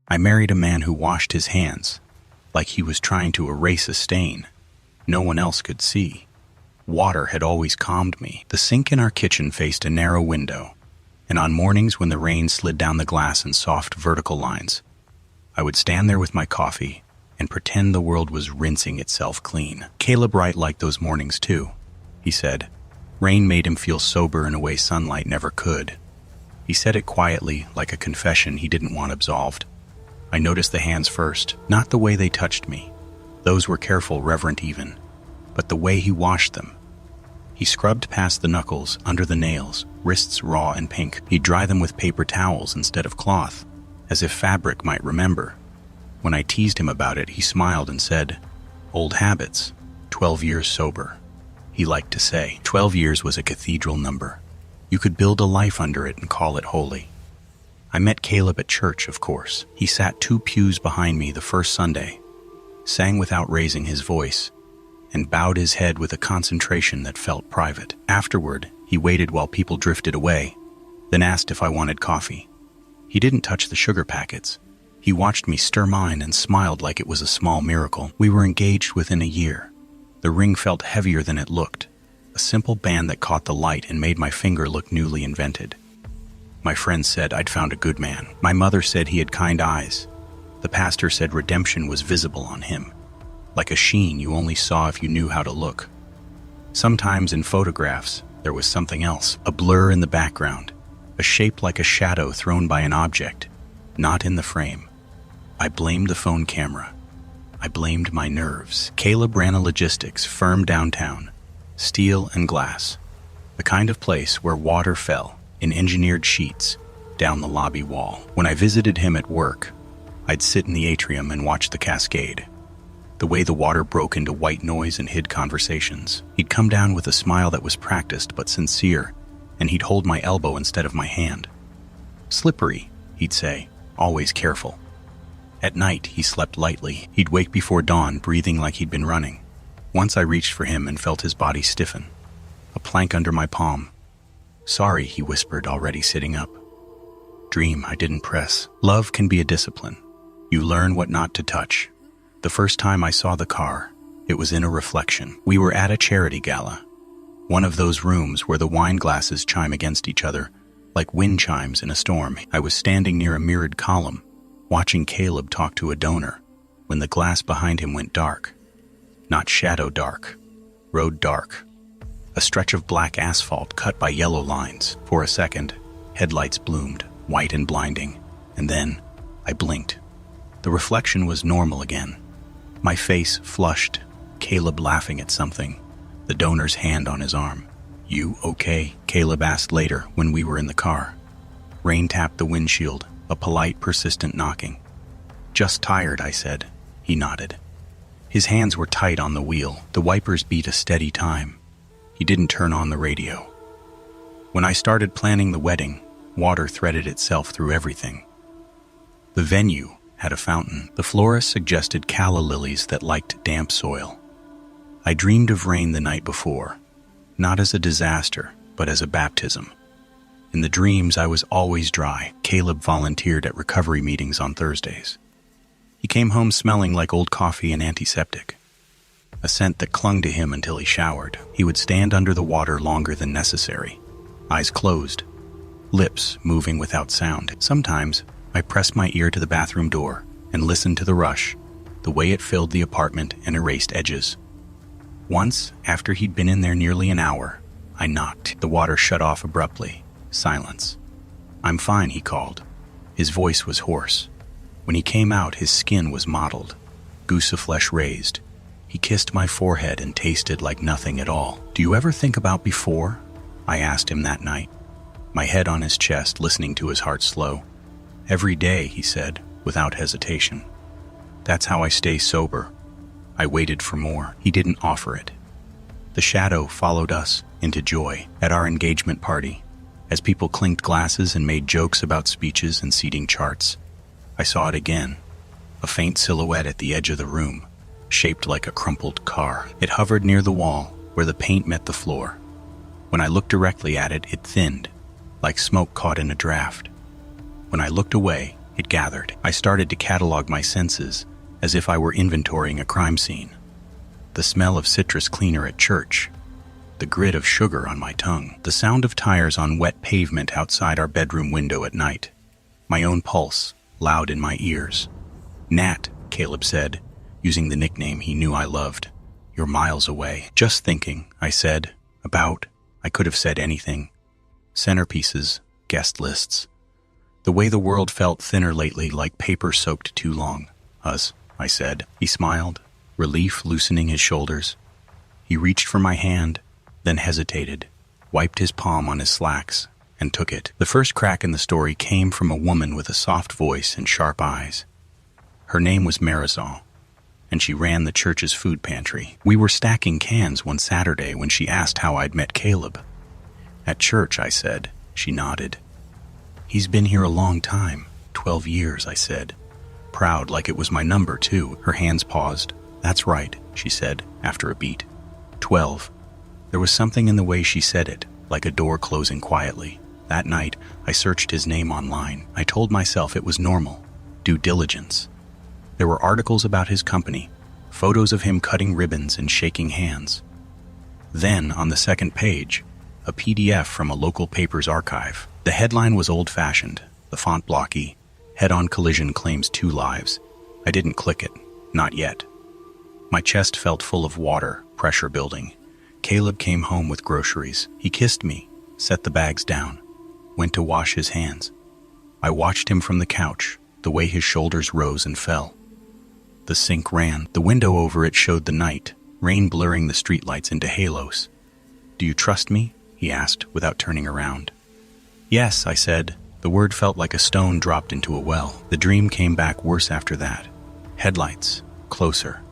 I married a man who washed his hands, like he was trying to erase a stain no one else could see. Water had always calmed me. The sink in our kitchen faced a narrow window, and on mornings when the rain slid down the glass in soft vertical lines, I would stand there with my coffee and pretend the world was rinsing itself clean. Caleb Wright liked those mornings too, he said. Rain made him feel sober in a way sunlight never could. He said it quietly, like a confession he didn't want absolved. I noticed the hands first, not the way they touched me. Those were careful, reverent even, but the way he washed them. He scrubbed past the knuckles, under the nails, wrists raw and pink. He'd dry them with paper towels instead of cloth, as if fabric might remember. When I teased him about it, he smiled and said, "Old habits, 12 years sober." He liked to say 12 years was a cathedral number. You could build a life under it and call it holy. I met Caleb at church, of course. He sat 2 pews behind me the first Sunday, sang without raising his voice, and bowed his head with a concentration that felt private. Afterward, he waited while people drifted away, then asked if I wanted coffee. He didn't touch the sugar packets. He watched me stir mine and smiled like it was a small miracle. We were engaged within a year. The ring felt heavier than it looked, a simple band that caught the light and made my finger look newly invented. My friends said I'd found a good man. My mother said he had kind eyes. The pastor said redemption was visible on him, like a sheen you only saw if you knew how to look. Sometimes in photographs, there was something else, a blur in the background, a shape like a shadow thrown by an object, not in the frame. I blamed the phone camera. I blamed my nerves. Caleb ran a logistics firm downtown, steel and glass, the kind of place where water fell in engineered sheets down the lobby wall. When I visited him at work, I'd sit in the atrium and watch the cascade, the way the water broke into white noise and hid conversations. He'd come down with a smile that was practiced but sincere, and he'd hold my elbow instead of my hand. "Slippery," he'd say, always careful. At night, he slept lightly. He'd wake before dawn, breathing like he'd been running. Once I reached for him and felt his body stiffen, a plank under my palm. "Sorry," he whispered, already sitting up. "Dream, I didn't press. Love can be a discipline. You learn what not to touch." The first time I saw the car, it was in a reflection. We were at a charity gala, one of those rooms where the wine glasses chime against each other, like wind chimes in a storm. I was standing near a mirrored column, watching Caleb talk to a donor, when the glass behind him went dark. Not shadow dark, road dark. A stretch of black asphalt cut by yellow lines. For a second, headlights bloomed, white and blinding, and then I blinked. The reflection was normal again. My face flushed, Caleb laughing at something, the donor's hand on his arm. "You okay?" Caleb asked later when we were in the car. Rain tapped the windshield, a polite, persistent knocking. "Just tired," I said. He nodded. His hands were tight on the wheel. The wipers beat a steady time. He didn't turn on the radio. When I started planning the wedding, water threaded itself through everything. The venue had a fountain. The florist suggested calla lilies that liked damp soil. I dreamed of rain the night before, not as a disaster, but as a baptism. In the dreams, I was always dry. Caleb volunteered at recovery meetings on Thursdays. He came home smelling like old coffee and antiseptic, a scent that clung to him until he showered. He would stand under the water longer than necessary, eyes closed, lips moving without sound. Sometimes, I pressed my ear to the bathroom door and listened to the rush, the way it filled the apartment and erased edges. Once, after he'd been in there nearly an hour, I knocked. The water shut off abruptly. Silence. "I'm fine," he called. His voice was hoarse. When he came out, his skin was mottled, goose-of-flesh raised. He kissed my forehead and tasted like nothing at all. "Do you ever think about before?" I asked him that night, my head on his chest, listening to his heart slow. "Every day," he said, without hesitation. "That's how I stay sober." I waited for more. He didn't offer it. The shadow followed us into joy at our engagement party. As people clinked glasses and made jokes about speeches and seating charts, I saw it again, a faint silhouette at the edge of the room, shaped like a crumpled car. It hovered near the wall, where the paint met the floor. When I looked directly at it, it thinned, like smoke caught in a draft. When I looked away, It gathered. I started to catalog my senses, as if I were inventorying a crime scene. The smell of citrus cleaner at church, the grit of sugar on my tongue, the sound of tires on wet pavement outside our bedroom window at night, my own pulse, loud in my ears. "Nat," Caleb said, using the nickname he knew I loved. "You're miles away." "Just thinking," I said. I could have said anything. Centerpieces, guest lists. The way the world felt thinner lately, like paper soaked too long. I said. He smiled, relief loosening his shoulders. He reached for my hand, then hesitated, wiped his palm on his slacks, and took it. The first crack in the story came from a woman with a soft voice and sharp eyes. Her name was Marisol, and she ran the church's food pantry. We were stacking cans one Saturday when she asked how I'd met Caleb. "At church," I said. She nodded. "He's been here a long time, 12 years, I said. Proud, like it was my number, too. Her hands paused. "That's right," she said, after a beat. 12. There was something in the way she said it, like a door closing quietly. That night, I searched his name online. I told myself it was normal. Due diligence. There were articles about his company, photos of him cutting ribbons and shaking hands. Then, on the second page, a PDF from a local paper's archive. The headline was old-fashioned, the font blocky, "Head-on collision claims 2 lives." I didn't click it. Not yet. My chest felt full of water, pressure building. Caleb came home with groceries. He kissed me, set the bags down, went to wash his hands. I watched him from the couch, the way his shoulders rose and fell. The sink ran. The window over it showed the night, rain blurring the streetlights into halos. "Do you trust me?" he asked, without turning around. "Yes," I said. The word felt like a stone dropped into a well. The dream came back worse after that. Headlights. Closer.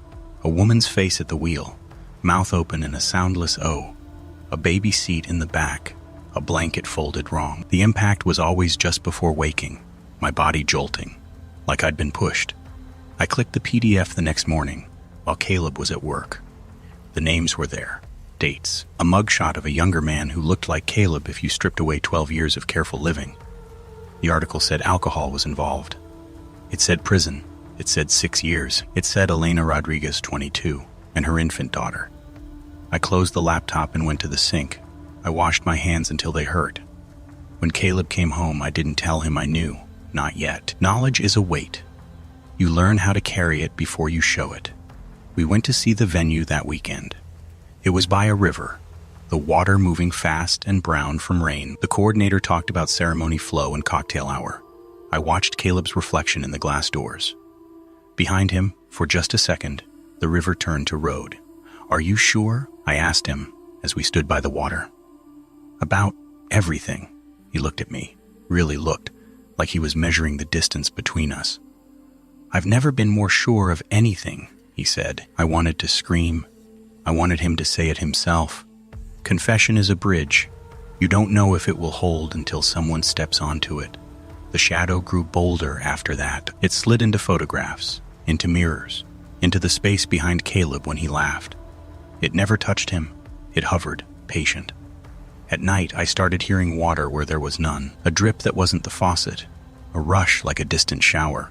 A woman's face at the wheel, mouth open in a soundless O. A baby seat in the back, a blanket folded wrong. The impact was always just before waking, my body jolting, like I'd been pushed. I clicked the PDF the next morning, while Caleb was at work. The names were there. Dates. A mugshot of a younger man who looked like Caleb if you stripped away 12 years of careful living. The article said alcohol was involved. It said prison. It said 6 years. It said Elena Rodriguez, 22, and her infant daughter. I closed the laptop and went to the sink. I washed my hands until they hurt. When Caleb came home, I didn't tell him I knew. Not yet. Knowledge is a weight. You learn how to carry it before you show it. We went to see the venue that weekend. It was by a river, the water moving fast and brown from rain. The coordinator talked about ceremony flow and cocktail hour. I watched Caleb's reflection in the glass doors. Behind him, for just a second, the river turned to road. "Are you sure?" I asked him as we stood by the water. "About everything." He looked at me, really looked, like he was measuring the distance between us. "I've never been more sure of anything," he said. I wanted to scream. I wanted him to say it himself. Confession is a bridge. You don't know if it will hold until someone steps onto it. The shadow grew bolder after that. It slid into photographs, into mirrors, into the space behind Caleb when he laughed. It never touched him. It hovered, patient. At night, I started hearing water where there was none, a drip that wasn't the faucet, a rush like a distant shower.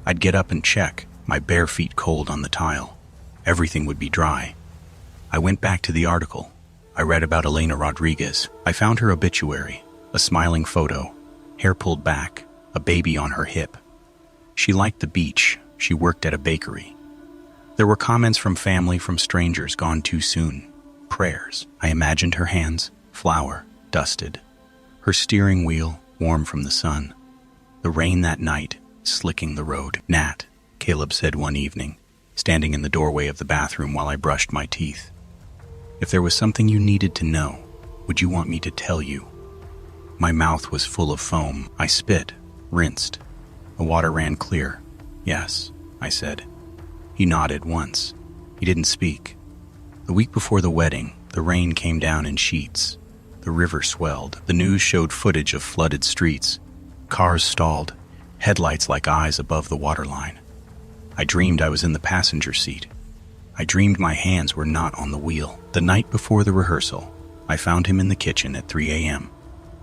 I'd get up and check, my bare feet cold on the tile. Everything would be dry. I went back to the article. I read about Elena Rodriguez. I found her obituary, a smiling photo, hair pulled back, a baby on her hip. She liked the beach. She worked at a bakery. There were comments from family, from strangers gone too soon. Prayers. I imagined her hands, flour, dusted. Her steering wheel, warm from the sun. The rain that night, slicking the road. "Nat," Caleb said one evening, standing in the doorway of the bathroom while I brushed my teeth. "If there was something you needed to know, would you want me to tell you?" My mouth was full of foam. I spit, rinsed. The water ran clear. "Yes," I said. He nodded once. He didn't speak. The week before the wedding, the rain came down in sheets. The river swelled. The news showed footage of flooded streets. Cars stalled, headlights like eyes above the waterline. I dreamed I was in the passenger seat. I dreamed my hands were not on the wheel. The night before the rehearsal, I found him in the kitchen at 3 a.m.,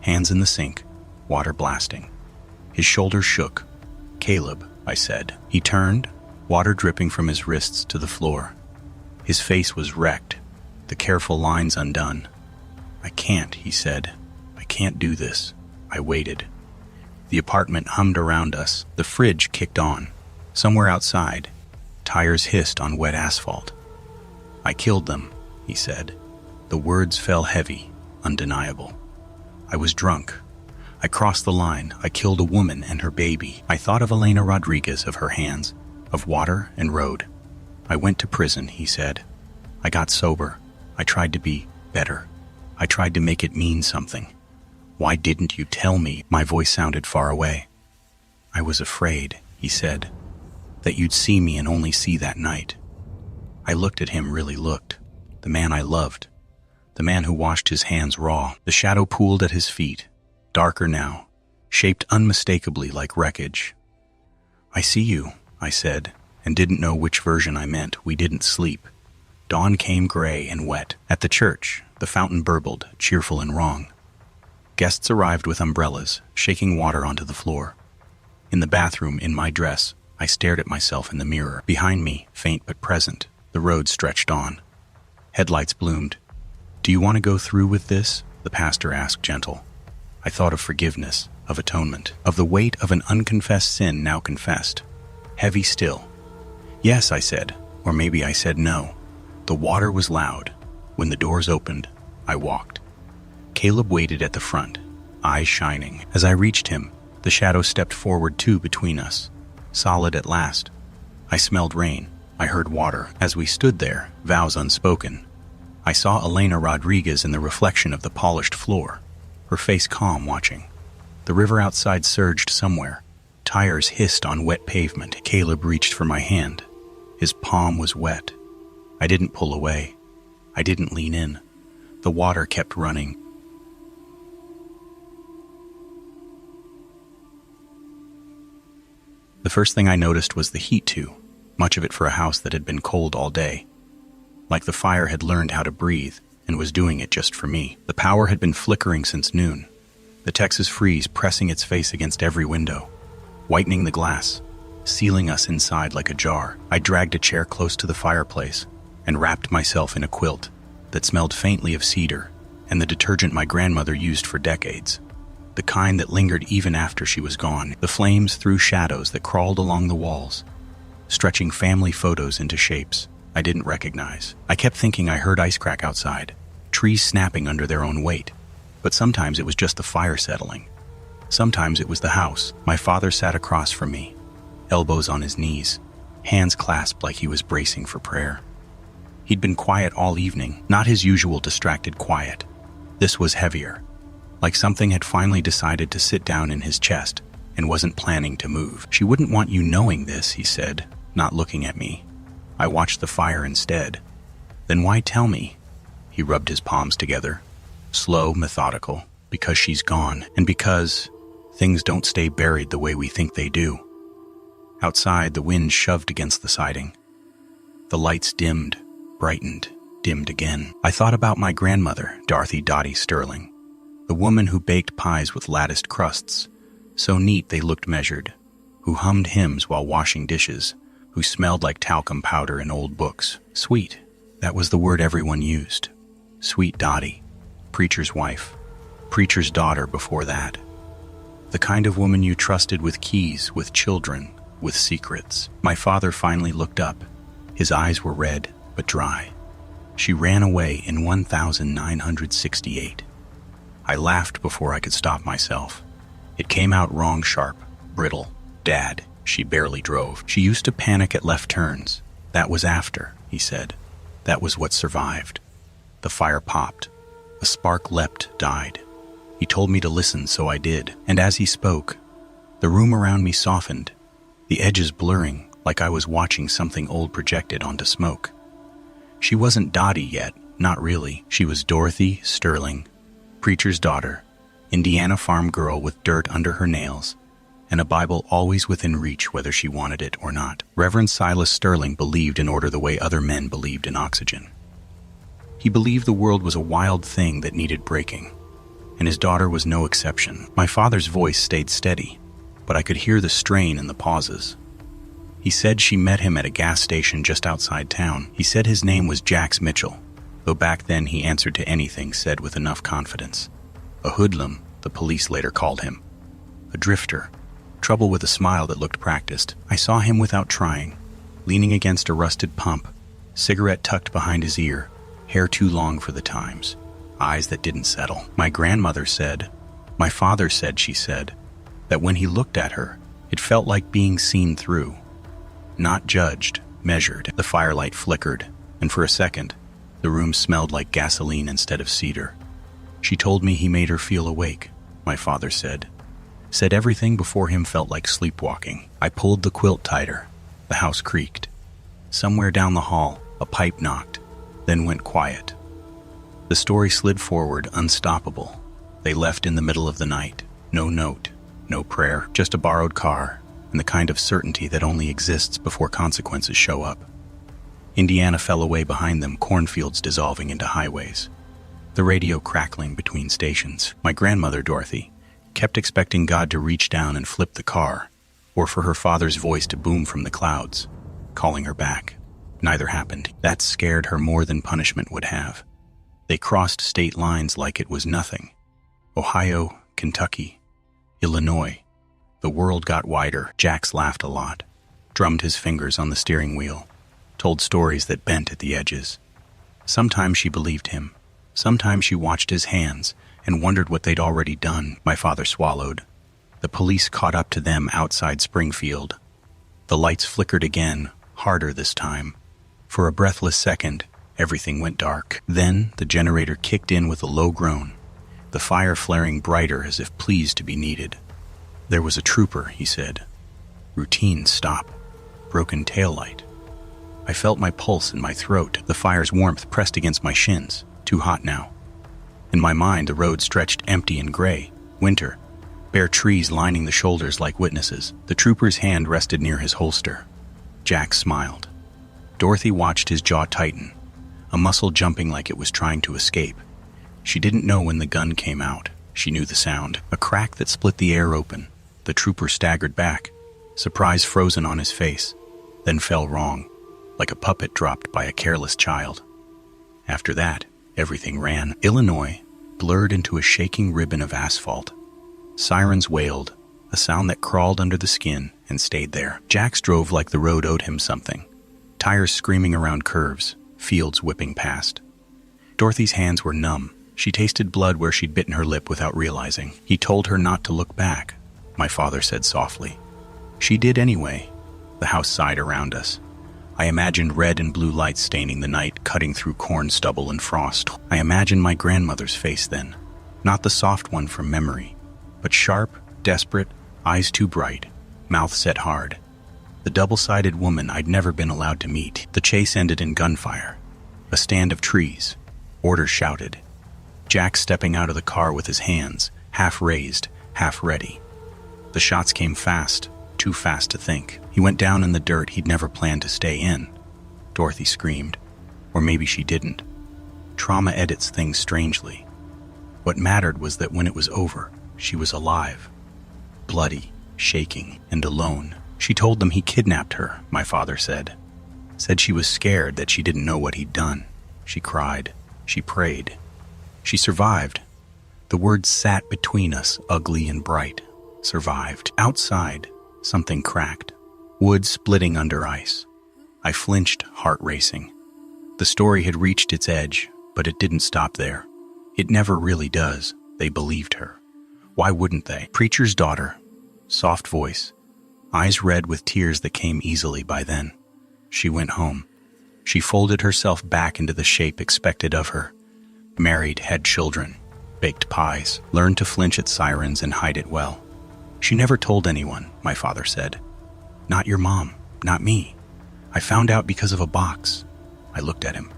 hands in the sink, water blasting. His shoulders shook. "Caleb," I said. He turned, water dripping from his wrists to the floor. His face was wrecked, the careful lines undone. "I can't," he said. "I can't do this." I waited. The apartment hummed around us. The fridge kicked on. Somewhere outside, tires hissed on wet asphalt. "I killed them," he said. The words fell heavy, undeniable. I was drunk. I crossed the line. I killed a woman and her baby. I thought of Elena Rodriguez, of her hands, of water and road. "I went to prison," he said. "I got sober. I tried to be better. I tried to make it mean something. Why didn't you tell me?" My voice sounded far away. "I was afraid," he said, "that you'd see me and only see that night." I looked at him, really looked. The man I loved. The man who washed his hands raw. The shadow pooled at his feet, darker now, shaped unmistakably like wreckage. "I see you," I said, and didn't know which version I meant. We didn't sleep. Dawn came gray and wet. At the church, the fountain burbled, cheerful and wrong. Guests arrived with umbrellas, shaking water onto the floor. In the bathroom, in my dress, I stared at myself in the mirror. Behind me, faint but present, the road stretched on. Headlights bloomed. "Do you want to go through with this?" the pastor asked, gentle. I thought of forgiveness, of atonement, of the weight of an unconfessed sin now confessed. Heavy still. "Yes," I said, or maybe I said no. The water was loud. When the doors opened, I walked. Caleb waited at the front, eyes shining. As I reached him, the shadow stepped forward too between us, solid at last. I smelled rain. I heard water. As we stood there, vows unspoken, I saw Elena Rodriguez in the reflection of the polished floor, her face calm, watching. The river outside surged somewhere. Tires hissed on wet pavement. Caleb reached for my hand. His palm was wet. I didn't pull away. I didn't lean in. The water kept running. The first thing I noticed was the heat too, much of it for a house that had been cold all day. Like the fire had learned how to breathe and was doing it just for me. The power had been flickering since noon, the Texas freeze pressing its face against every window, whitening the glass, sealing us inside like a jar. I dragged a chair close to the fireplace and wrapped myself in a quilt that smelled faintly of cedar and the detergent my grandmother used for decades, the kind that lingered even after she was gone. The flames threw shadows that crawled along the walls, stretching family photos into shapes I didn't recognize. I kept thinking I heard ice crack outside, trees snapping under their own weight, but sometimes it was just the fire settling. Sometimes it was the house. My father sat across from me, elbows on his knees, hands clasped like he was bracing for prayer. He'd been quiet all evening, not his usual distracted quiet. This was heavier, like something had finally decided to sit down in his chest and wasn't planning to move. "She wouldn't want you knowing this," he said, not looking at me. I watched the fire instead. "Then why tell me?" He rubbed his palms together, slow, methodical. "Because she's gone, and because things don't stay buried the way we think they do." Outside, the wind shoved against the siding. The lights dimmed, brightened, dimmed again. I thought about my grandmother, Dorothy Dottie Sterling, the woman who baked pies with latticed crusts, so neat they looked measured, who hummed hymns while washing dishes, who smelled like talcum powder in old books. Sweet, that was the word everyone used. Sweet Dottie, preacher's wife, preacher's daughter before that. The kind of woman you trusted with keys, with children, with secrets. My father finally looked up. His eyes were red, but dry. "She ran away in 1968. I laughed before I could stop myself. It came out wrong, sharp, brittle. "Dad, she barely drove. She used to panic at left turns. That was after," he said. "That was what survived." The fire popped. A spark leapt, died. He told me to listen, so I did. And as he spoke, the room around me softened, the edges blurring like I was watching something old projected onto smoke. She wasn't Dottie yet, not really. She was Dorothy Sterling, preacher's daughter, Indiana farm girl with dirt under her nails, and a Bible always within reach whether she wanted it or not. Reverend Silas Sterling believed in order the way other men believed in oxygen. He believed the world was a wild thing that needed breaking, and his daughter was no exception. My father's voice stayed steady. but I could hear the strain in the pauses. He said she met him at a gas station just outside town. He said his name was Jax Mitchell, though back then he answered to anything said with enough confidence. A hoodlum, the police later called him. A drifter. Trouble with a smile that looked practiced. I saw him without trying, leaning against a rusted pump, cigarette tucked behind his ear, hair too long for the times, eyes that didn't settle. My grandmother said, my father said, she said, that when he looked at her, it felt like being seen through. Not judged, measured. The firelight flickered, and for a second, the room smelled like gasoline instead of cedar. She told me he made her feel awake, my father said. Said everything before him felt like sleepwalking. I pulled the quilt tighter. The house creaked. Somewhere down the hall, a pipe knocked, then went quiet. The story slid forward, unstoppable. They left in the middle of the night. No note, no prayer, just a borrowed car, and the kind of certainty that only exists before consequences show up. Indiana fell away behind them, cornfields dissolving into highways. The radio crackling between stations. My grandmother, Dorothy, kept expecting God to reach down and flip the car, or for her father's voice to boom from the clouds, calling her back. Neither happened. That scared her more than punishment would have. They crossed state lines like it was nothing. Ohio, Kentucky, Illinois. The world got wider. Jax laughed a lot, drummed his fingers on the steering wheel, told stories that bent at the edges. Sometimes she believed him. Sometimes she watched his hands and wondered what they'd already done. My father swallowed. The police caught up to them outside Springfield. The lights flickered again, harder this time. For a breathless second, everything went dark. Then the generator kicked in with a low groan, the fire flaring brighter as if pleased to be needed. There was a trooper, he said. Routine stop. Broken taillight. I felt my pulse in my throat. The fire's warmth pressed against my shins. Too hot now. In my mind, the road stretched empty and gray. Winter. Bare trees lining the shoulders like witnesses. The trooper's hand rested near his holster. Jack smiled. Dorothy watched his jaw tighten, a muscle jumping like it was trying to escape. She didn't know when the gun came out. She knew the sound. A crack that split the air open. The trooper staggered back, surprise frozen on his face, then fell wrong, like a puppet dropped by a careless child. After that, everything ran. Illinois blurred into a shaking ribbon of asphalt. Sirens wailed, a sound that crawled under the skin and stayed there. Jax drove like the road owed him something. Tires screaming around curves, fields whipping past. Dorothy's hands were numb. She tasted blood where she'd bitten her lip without realizing. He told her not to look back, my father said softly. She did anyway. The house sighed around us. I imagined red and blue lights staining the night, cutting through corn stubble and frost. I imagined my grandmother's face then. Not the soft one from memory, but sharp, desperate, eyes too bright, mouth set hard. The double-sided woman I'd never been allowed to meet. The chase ended in gunfire. A stand of trees. Orders shouted. Jack stepping out of the car with his hands, half raised, half ready. The shots came fast, too fast to think. He went down in the dirt he'd never planned to stay in. Dorothy screamed. Or maybe she didn't. Trauma edits things strangely. What mattered was that when it was over, she was alive. Bloody, shaking, and alone. She told them he kidnapped her, my father said. Said she was scared that she didn't know what he'd done. She cried. She prayed. She survived. The words sat between us, ugly and bright. Survived. Outside, something cracked. Wood splitting under ice. I flinched, heart racing. The story had reached its edge, but it didn't stop there. It never really does. They believed her. Why wouldn't they? Preacher's daughter. Soft voice. Eyes red with tears that came easily by then. She went home. She folded herself back into the shape expected of her. Married, had children. Baked pies. Learned to flinch at sirens and hide it well. She never told anyone, my father said. Not your mom, not me. I found out because of a box. I looked at him.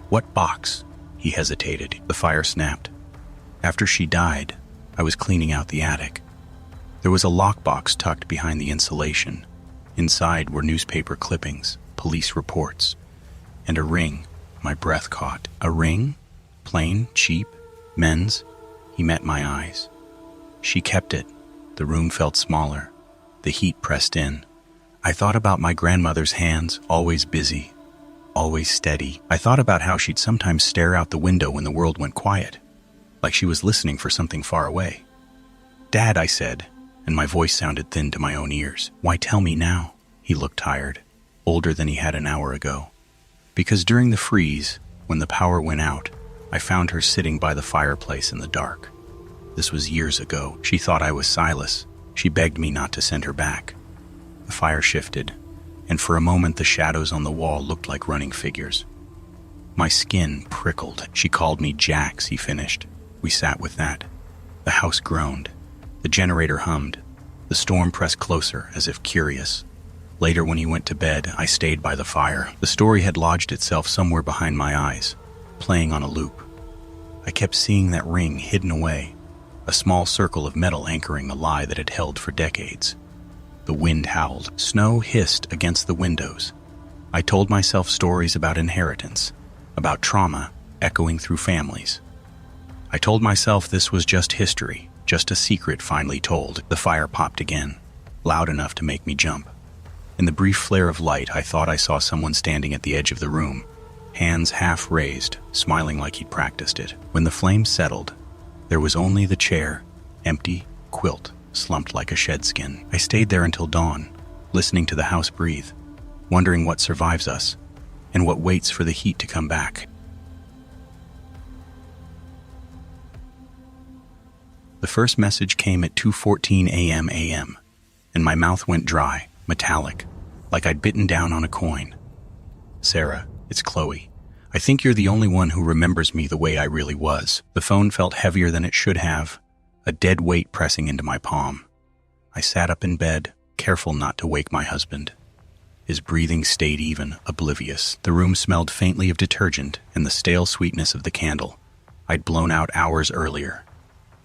What box? He hesitated. The fire snapped. After she died, I was cleaning out the attic. There was a lockbox tucked behind the insulation. Inside were newspaper clippings, police reports, and a ring. My breath caught. A ring? Plain, cheap, men's? He met my eyes. She kept it. The room felt smaller. The heat pressed in. I thought about my grandmother's hands, always busy, always steady. I thought about how she'd sometimes stare out the window when the world went quiet, like she was listening for something far away. "Dad," I said, and my voice sounded thin to my own ears. "Why tell me now?" He looked tired, older than he had an hour ago. "Because during the freeze, when the power went out, I found her sitting by the fireplace in the dark. This was years ago. She thought I was Silas. She begged me not to send her back." The fire shifted, and for a moment the shadows on the wall looked like running figures. My skin prickled. "She called me Jax," he finished. We sat with that. The house groaned. The generator hummed. The storm pressed closer, as if curious. Later, when he went to bed, I stayed by the fire. The story had lodged itself somewhere behind my eyes, playing on a loop. I kept seeing that ring hidden away, a small circle of metal anchoring a lie that had held for decades. The wind howled. Snow hissed against the windows. I told myself stories about inheritance, about trauma echoing through families. I told myself this was just history, just a secret finally told. The fire popped again, loud enough to make me jump. In the brief flare of light, I thought I saw someone standing at the edge of the room, hands half raised, smiling like he'd practiced it. When the flames settled, there was only the chair, empty, quilt slumped like a shedskin. I stayed there until dawn, listening to the house breathe, wondering what survives us and what waits for the heat to come back. The first message came at 2:14 a.m., and my mouth went dry, metallic, like I'd bitten down on a coin. "Sarah, it's Chloe. I think you're the only one who remembers me the way I really was." The phone felt heavier than it should have, a dead weight pressing into my palm. I sat up in bed, careful not to wake my husband. His breathing stayed even, oblivious. The room smelled faintly of detergent and the stale sweetness of the candle I'd blown out hours earlier.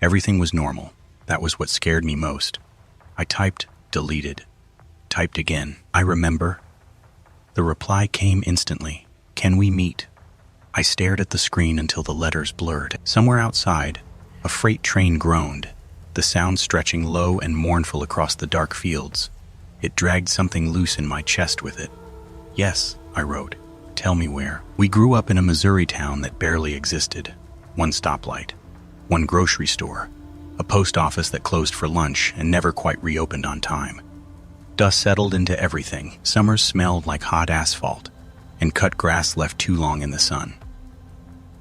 Everything was normal. That was what scared me most. I typed, deleted, typed again. "I remember." The reply came instantly. "Can we meet?" I stared at the screen until the letters blurred. Somewhere outside, a freight train groaned, the sound stretching low and mournful across the dark fields. It dragged something loose in my chest with it. "Yes," I wrote. "Tell me where." We grew up in a Missouri town that barely existed. One stoplight, one grocery store, a post office that closed for lunch and never quite reopened on time. Dust settled into everything. Summers smelled like hot asphalt, and cut grass left too long in the sun.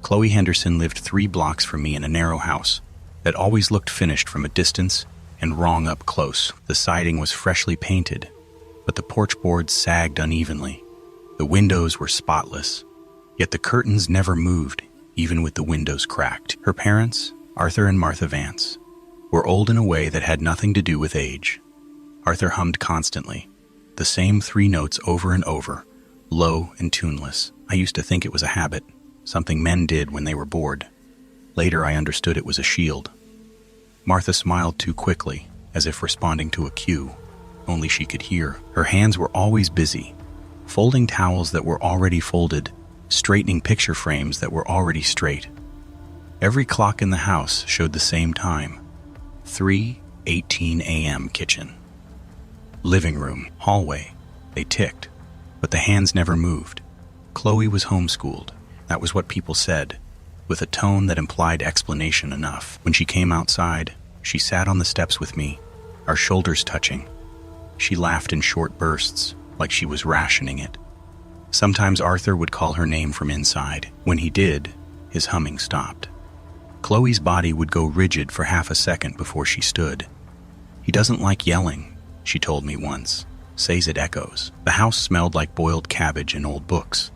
Chloe Henderson lived 3 blocks from me in a narrow house that always looked finished from a distance and wrong up close. The siding was freshly painted, but the porch boards sagged unevenly. The windows were spotless, yet the curtains never moved, even with the windows cracked. Her parents, Arthur and Martha Vance, were old in a way that had nothing to do with age. Arthur hummed constantly, the same 3 notes over and over, low and tuneless. I used to think it was a habit, something men did when they were bored. Later, I understood it was a shield. Martha smiled too quickly, as if responding to a cue. Only she could hear. Her hands were always busy, folding towels that were already folded, straightening picture frames that were already straight. Every clock in the house showed the same time. 3:18 a.m. Kitchen. Living room, hallway. They ticked, but the hands never moved. Chloe was homeschooled. That was what people said, with a tone that implied explanation enough. When she came outside, she sat on the steps with me, our shoulders touching. She laughed in short bursts, like she was rationing it. Sometimes Arthur would call her name from inside. When he did, his humming stopped. Chloe's body would go rigid for half a second before she stood. "He doesn't like yelling," she told me once. "Says it echoes." The house smelled like boiled cabbage and old books.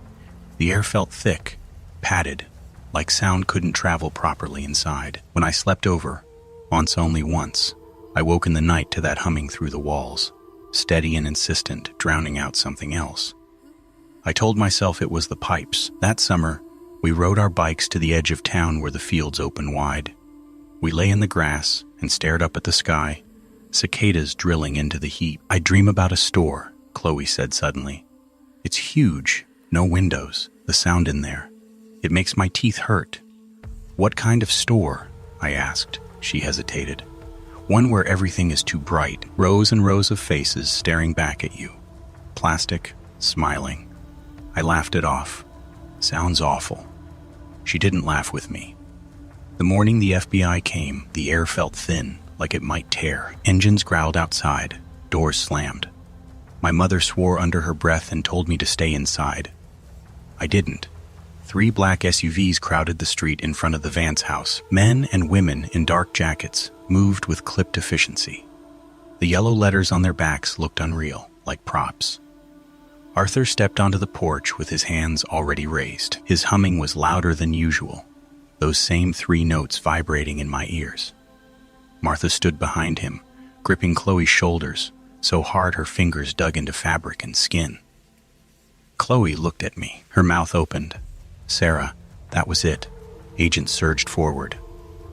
The air felt thick, padded, like sound couldn't travel properly inside. When I slept over, only once, I woke in the night to that humming through the walls, steady and insistent, drowning out something else. I told myself it was the pipes. That summer, we rode our bikes to the edge of town where the fields open wide. We lay in the grass and stared up at the sky, cicadas drilling into the heat. "I dream about a store," Chloe said suddenly. "It's huge, no windows, the sound in there. It makes my teeth hurt." "What kind of store?" I asked. She hesitated. One where everything is too bright, rows and rows of faces staring back at you. Plastic, smiling. I laughed it off. Sounds awful. She didn't laugh with me. The morning the FBI came, the air felt thin, like it might tear. Engines growled outside, doors slammed. My mother swore under her breath and told me to stay inside. I didn't. 3 black SUVs crowded the street in front of the Vance house. Men and women in dark jackets moved with clipped efficiency. The yellow letters on their backs looked unreal, like props. Arthur stepped onto the porch with his hands already raised. His humming was louder than usual, those same 3 notes vibrating in my ears. Martha stood behind him, gripping Chloe's shoulders, so hard her fingers dug into fabric and skin. Chloe looked at me, her mouth opened. Sarah, that was it. Agent surged forward.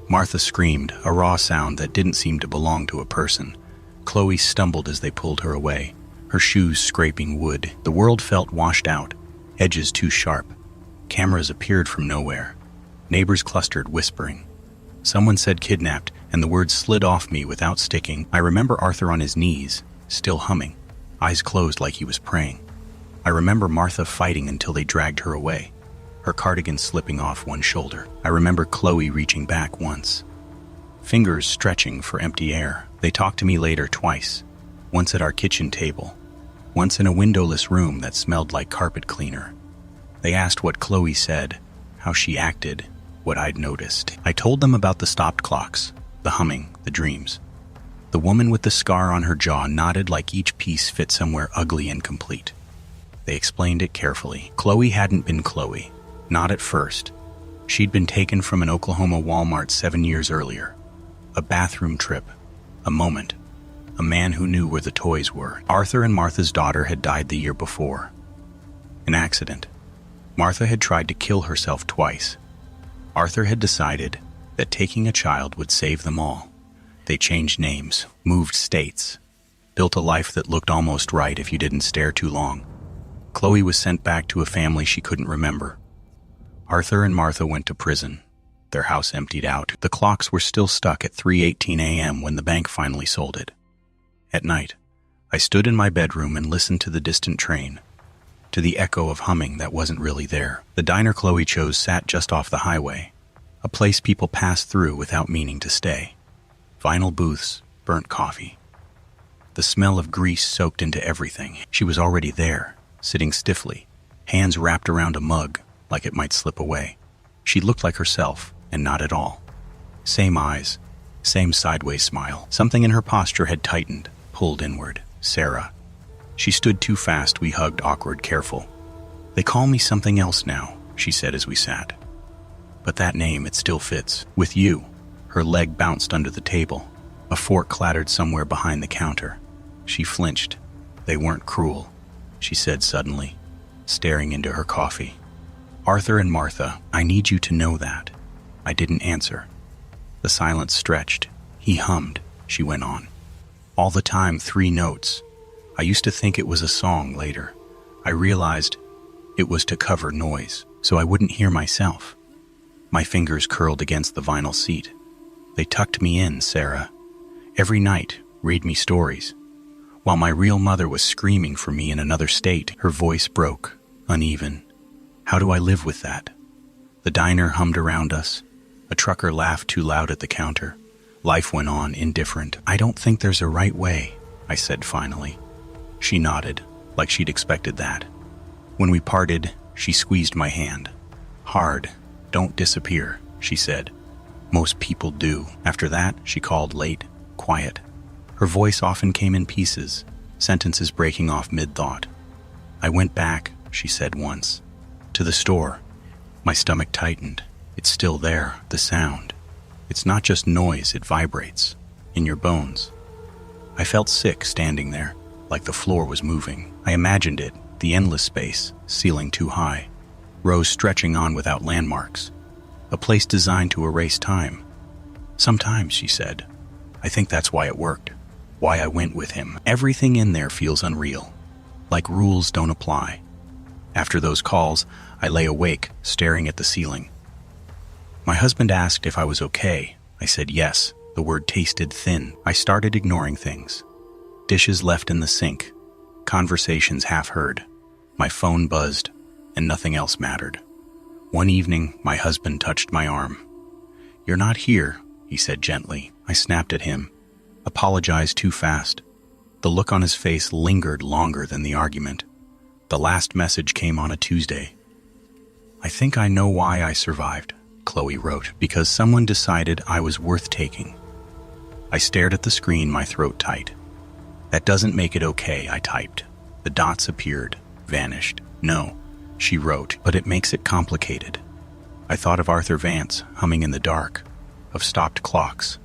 Martha screamed, a raw sound that didn't seem to belong to a person. Chloe stumbled as they pulled her away, her shoes scraping wood. The world felt washed out, edges too sharp. Cameras appeared from nowhere. Neighbors clustered, whispering. Someone said kidnapped, and the words slid off me without sticking. I remember Arthur on his knees, still humming, eyes closed like he was praying. I remember Martha fighting until they dragged her away, her cardigan slipping off one shoulder. I remember Chloe reaching back once, fingers stretching for empty air. They talked to me later twice, once at our kitchen table, once in a windowless room that smelled like carpet cleaner. They asked what Chloe said, how she acted, what I'd noticed. I told them about the stopped clocks, the humming, the dreams. The woman with the scar on her jaw nodded like each piece fit somewhere ugly and complete. They explained it carefully. Chloe hadn't been Chloe. Not at first. She'd been taken from an Oklahoma Walmart 7 years earlier. A bathroom trip. A moment. A man who knew where the toys were. Arthur and Martha's daughter had died the year before. An accident. Martha had tried to kill herself twice. Arthur had decided that taking a child would save them all. They changed names, moved states, built a life that looked almost right if you didn't stare too long. Chloe was sent back to a family she couldn't remember. Arthur and Martha went to prison. Their house emptied out. The clocks were still stuck at 3:18 a.m. when the bank finally sold it. At night, I stood in my bedroom and listened to the distant train, to the echo of humming that wasn't really there. The diner Chloe chose sat just off the highway, a place people passed through without meaning to stay. Vinyl booths, burnt coffee. The smell of grease soaked into everything. She was already there, sitting stiffly, hands wrapped around a mug, like it might slip away. She looked like herself, and not at all. Same eyes, same sideways smile. Something in her posture had tightened, pulled inward. Sarah. She stood too fast. We hugged, awkward, careful. They call me something else now, she said as we sat. But that name, it still fits. With you. Her leg bounced under the table. A fork clattered somewhere behind the counter. She flinched. They weren't cruel, she said suddenly, staring into her coffee. Arthur and Martha, I need you to know that. I didn't answer. The silence stretched. He hummed, she went on. All the time, 3 notes. I used to think it was a song later. I realized it was to cover noise, so I wouldn't hear myself. My fingers curled against the vinyl seat. They tucked me in, Sarah. Every night, read me stories. While my real mother was screaming for me in another state, her voice broke, uneven. How do I live with that? The diner hummed around us. A trucker laughed too loud at the counter. Life went on, indifferent. I don't think there's a right way, I said finally. She nodded, like she'd expected that. When we parted, she squeezed my hand. Hard. Don't disappear, she said. Most people do. After that, she called late, quiet. Her voice often came in pieces, sentences breaking off mid-thought. I went back, she said once, to the store. My stomach tightened. It's still there, the sound. It's not just noise, it vibrates, in your bones. I felt sick standing there, like the floor was moving. I imagined it, the endless space, ceiling too high, rows stretching on without landmarks, a place designed to erase time. Sometimes, she said, I think that's why it worked, why I went with him. Everything in there feels unreal, like rules don't apply. After those calls, I lay awake, staring at the ceiling. My husband asked if I was okay. I said yes, The word tasted thin. I started ignoring things. Dishes left in the sink, conversations half heard. My phone buzzed, and nothing else mattered. One evening, my husband touched my arm. "You're not here," he said gently. I snapped at him, apologized too fast. The look on his face lingered longer than the argument. The last message came on a Tuesday. "I think I know why I survived," Chloe wrote, "because someone decided I was worth taking." I stared at the screen, my throat tight. "That doesn't make it okay," I typed. The dots appeared, vanished. "No," she wrote, "but it makes it complicated." I thought of Arthur Vance humming in the dark, of stopped clocks,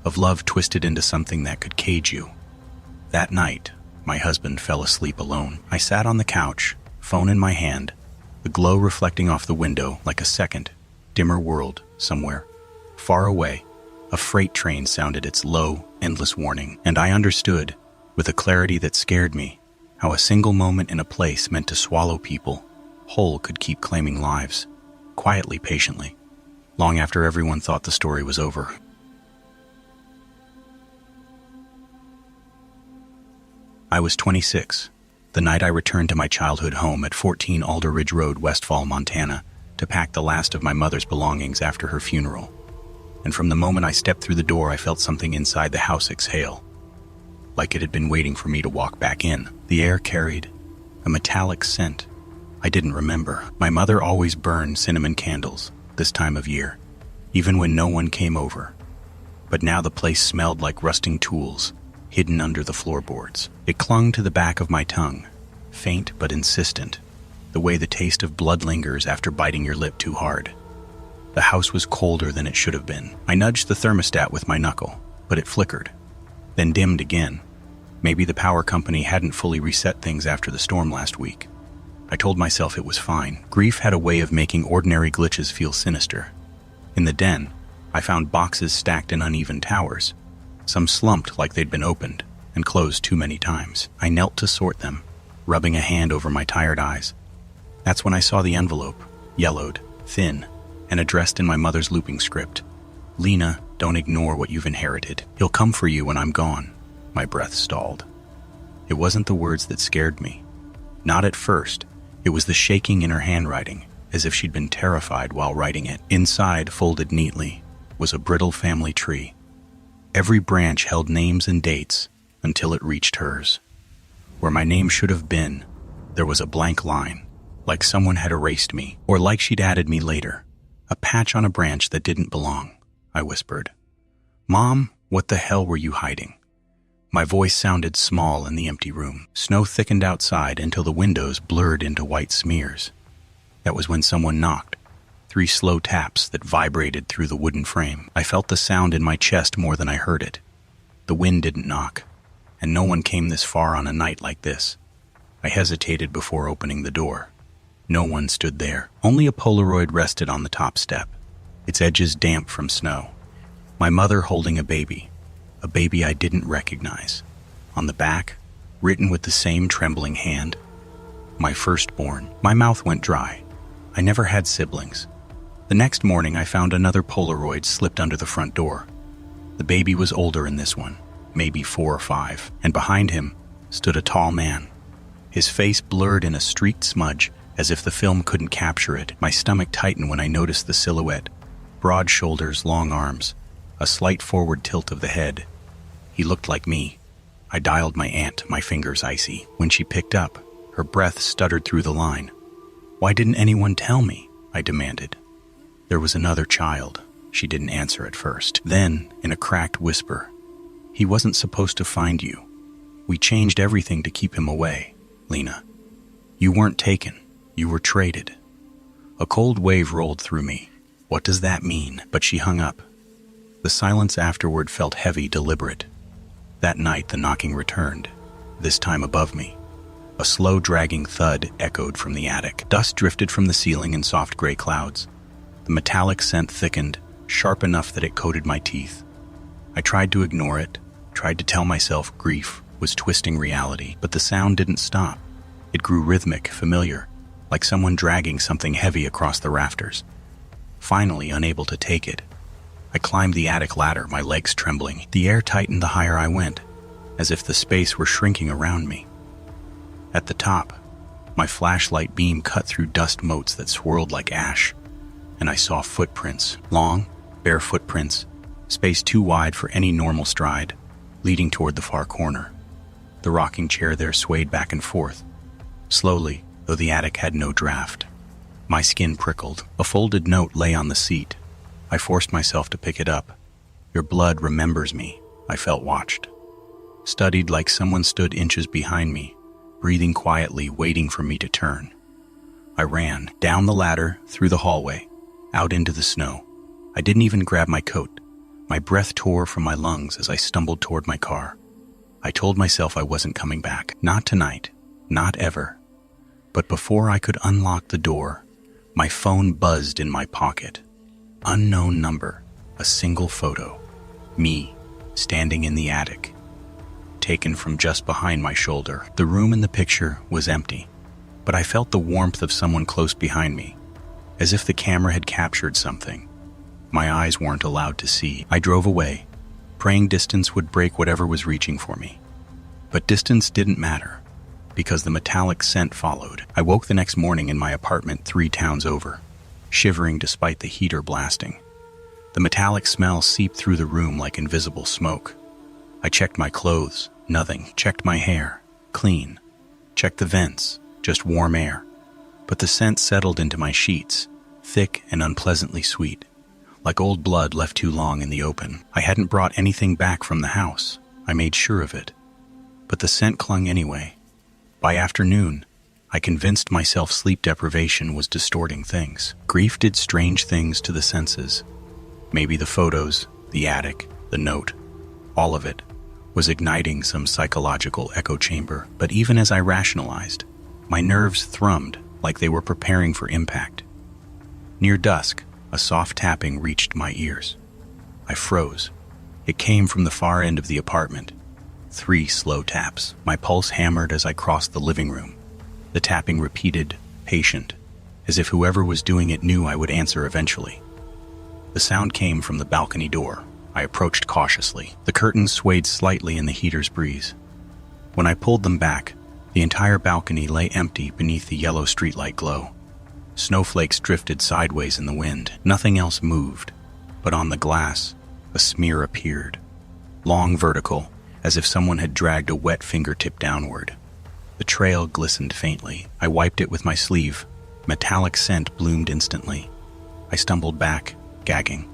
of love twisted into something that could cage you. That night, my husband fell asleep alone. I sat on the couch, phone in my hand, the glow reflecting off the window like a second, dimmer world somewhere. Far away, a freight train sounded its low, endless warning, and I understood, with a clarity that scared me, how a single moment in a place meant to swallow people whole could keep claiming lives, quietly, patiently, long after everyone thought the story was over. I was 26, the night I returned to my childhood home at 14 Alder Ridge Road, Westfall, Montana, to pack the last of my mother's belongings after her funeral. And from the moment I stepped through the door, I felt something inside the house exhale, like it had been waiting for me to walk back in. The air carried a metallic scent I didn't remember. My mother always burned cinnamon candles this time of year, even when no one came over. But now the place smelled like rusting tools, hidden under the floorboards. It clung to the back of my tongue, faint but insistent, the way the taste of blood lingers after biting your lip too hard. The house was colder than it should have been. I nudged the thermostat with my knuckle, but it flickered, then dimmed again. Maybe the power company hadn't fully reset things after the storm last week. I told myself it was fine. Grief had a way of making ordinary glitches feel sinister. In the den, I found boxes stacked in uneven towers. Some slumped like they'd been opened and closed too many times. I knelt to sort them, rubbing a hand over my tired eyes. That's when I saw the envelope, yellowed, thin, and addressed in my mother's looping script. "Lena, don't ignore what you've inherited. He'll come for you when I'm gone." My breath stalled. It wasn't the words that scared me. Not at first. It was the shaking in her handwriting, as if she'd been terrified while writing it. Inside, folded neatly, was a brittle family tree. Every branch held names and dates until it reached hers. Where my name should have been, there was a blank line, like someone had erased me, or like she'd added me later. A patch on a branch that didn't belong, I whispered. "Mom, what the hell were you hiding?" My voice sounded small in the empty room. Snow thickened outside until the windows blurred into white smears. That was when someone knocked. 3 slow taps that vibrated through the wooden frame. I felt the sound in my chest more than I heard it. The wind didn't knock, and no one came this far on a night like this. I hesitated before opening the door. No one stood there. Only a Polaroid rested on the top step, its edges damp from snow. My mother holding a baby I didn't recognize. On the back, written with the same trembling hand, "My firstborn." My mouth went dry. I never had siblings. The next morning, I found another Polaroid slipped under the front door. The baby was older in this one, maybe 4 or 5, and behind him stood a tall man. His face blurred in a streaked smudge, as if the film couldn't capture it. My stomach tightened when I noticed the silhouette. Broad shoulders, long arms, a slight forward tilt of the head. He looked like me. I dialed my aunt, my fingers icy. When she picked up, her breath stuttered through the line. "Why didn't anyone tell me?" I demanded. "There was another child." She didn't answer at first. Then, in a cracked whisper, "He wasn't supposed to find you. We changed everything to keep him away, Lena. You weren't taken. You were traded." A cold wave rolled through me. What does that mean? But she hung up. The silence afterward felt heavy, deliberate. That night, the knocking returned, this time above me. A slow, dragging thud echoed from the attic. Dust drifted from the ceiling in soft gray clouds. The metallic scent thickened, sharp enough that it coated my teeth. I tried to ignore it, tried to tell myself grief was twisting reality, but the sound didn't stop. It grew rhythmic, familiar, like someone dragging something heavy across the rafters. Finally, unable to take it, I climbed the attic ladder, my legs trembling. The air tightened the higher I went, as if the space were shrinking around me. At the top, my flashlight beam cut through dust motes that swirled like ash, and I saw footprints, long, bare footprints, space too wide for any normal stride, leading toward the far corner. The rocking chair there swayed back and forth, slowly, though the attic had no draft. My skin prickled. A folded note lay on the seat. I forced myself to pick it up. Your blood remembers me. I felt watched. Studied like someone stood inches behind me, breathing quietly, waiting for me to turn. I ran, down the ladder, through the hallway, out into the snow. I didn't even grab my coat. My breath tore from my lungs as I stumbled toward my car. I told myself I wasn't coming back. Not tonight. Not ever. But before I could unlock the door, my phone buzzed in my pocket. Unknown number. A single photo. Me, standing in the attic. Taken from just behind my shoulder. The room in the picture was empty, but I felt the warmth of someone close behind me, as if the camera had captured something my eyes weren't allowed to see. I drove away, praying distance would break whatever was reaching for me. But distance didn't matter, because the metallic scent followed. I woke the next morning in my apartment 3 towns over, shivering despite the heater blasting. The metallic smell seeped through the room like invisible smoke. I checked my clothes, nothing. Checked my hair, clean. Checked the vents, just warm air. But the scent settled into my sheets, thick and unpleasantly sweet, like old blood left too long in the open. I hadn't brought anything back from the house. I made sure of it. But the scent clung anyway. By afternoon, I convinced myself sleep deprivation was distorting things. Grief did strange things to the senses. Maybe the photos, the attic, the note, all of it was igniting some psychological echo chamber. But even as I rationalized, my nerves thrummed like they were preparing for impact. Near dusk, a soft tapping reached my ears. I froze. It came from the far end of the apartment. 3 slow taps. My pulse hammered as I crossed the living room. The tapping repeated, patient, as if whoever was doing it knew I would answer eventually. The sound came from the balcony door. I approached cautiously. The curtains swayed slightly in the heater's breeze. When I pulled them back, the entire balcony lay empty beneath the yellow streetlight glow. Snowflakes drifted sideways in the wind. Nothing else moved, but on the glass, a smear appeared. Long vertical, as if someone had dragged a wet fingertip downward. The trail glistened faintly. I wiped it with my sleeve. Metallic scent bloomed instantly. I stumbled back, gagging.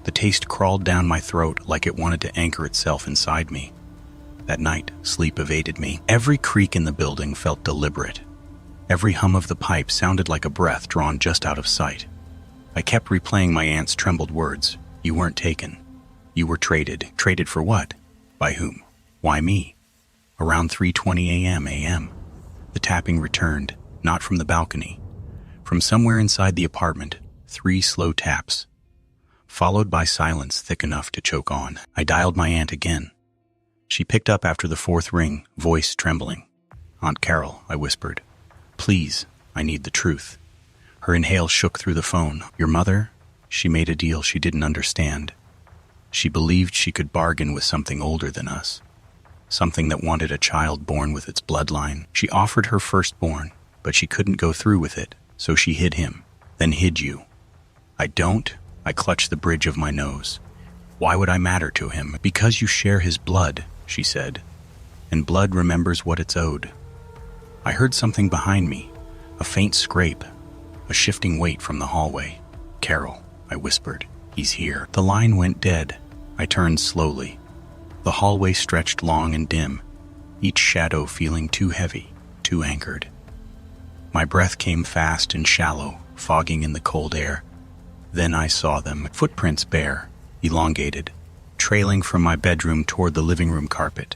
The taste crawled down my throat like it wanted to anchor itself inside me. That night, sleep evaded me. Every creak in the building felt deliberate. Every hum of the pipe sounded like a breath drawn just out of sight. I kept replaying my aunt's trembled words. You weren't taken. You were traded. Traded for what? By whom? Why me? Around 3:20 a.m. The tapping returned, not from the balcony. From somewhere inside the apartment, 3 slow taps, followed by silence thick enough to choke on. I dialed my aunt again. She picked up after the 4th ring, voice trembling. Aunt Carol, I whispered. Please, I need the truth. Her inhale shook through the phone. Your mother? She made a deal she didn't understand. She believed she could bargain with something older than us. Something that wanted a child born with its bloodline. She offered her firstborn, but she couldn't go through with it, so she hid him, then hid you. I clutched the bridge of my nose. Why would I matter to him? Because you share his blood, she said, and blood remembers what it's owed. I heard something behind me, a faint scrape, a shifting weight from the hallway. Carol, I whispered, he's here. The line went dead. I turned slowly. The hallway stretched long and dim, each shadow feeling too heavy, too anchored. My breath came fast and shallow, fogging in the cold air. Then I saw them, footprints bare, elongated, trailing from my bedroom toward the living room carpet.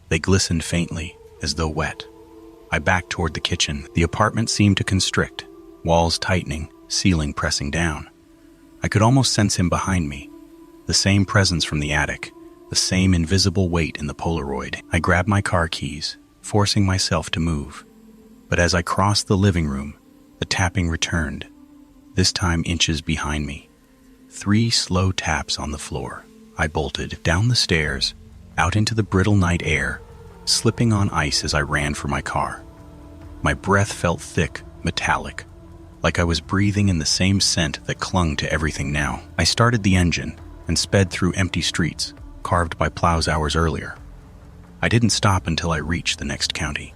They glistened faintly, as though wet. I backed toward the kitchen. The apartment seemed to constrict, walls tightening, ceiling pressing down. I could almost sense him behind me, the same presence from the attic, the same invisible weight in the Polaroid. I grabbed my car keys, forcing myself to move. But as I crossed the living room, the tapping returned, this time inches behind me. 3 slow taps on the floor. I bolted down the stairs, out into the brittle night air, slipping on ice as I ran for my car. My breath felt thick, metallic, like I was breathing in the same scent that clung to everything now. I started the engine and sped through empty streets, carved by plows hours earlier. I didn't stop until I reached the next county.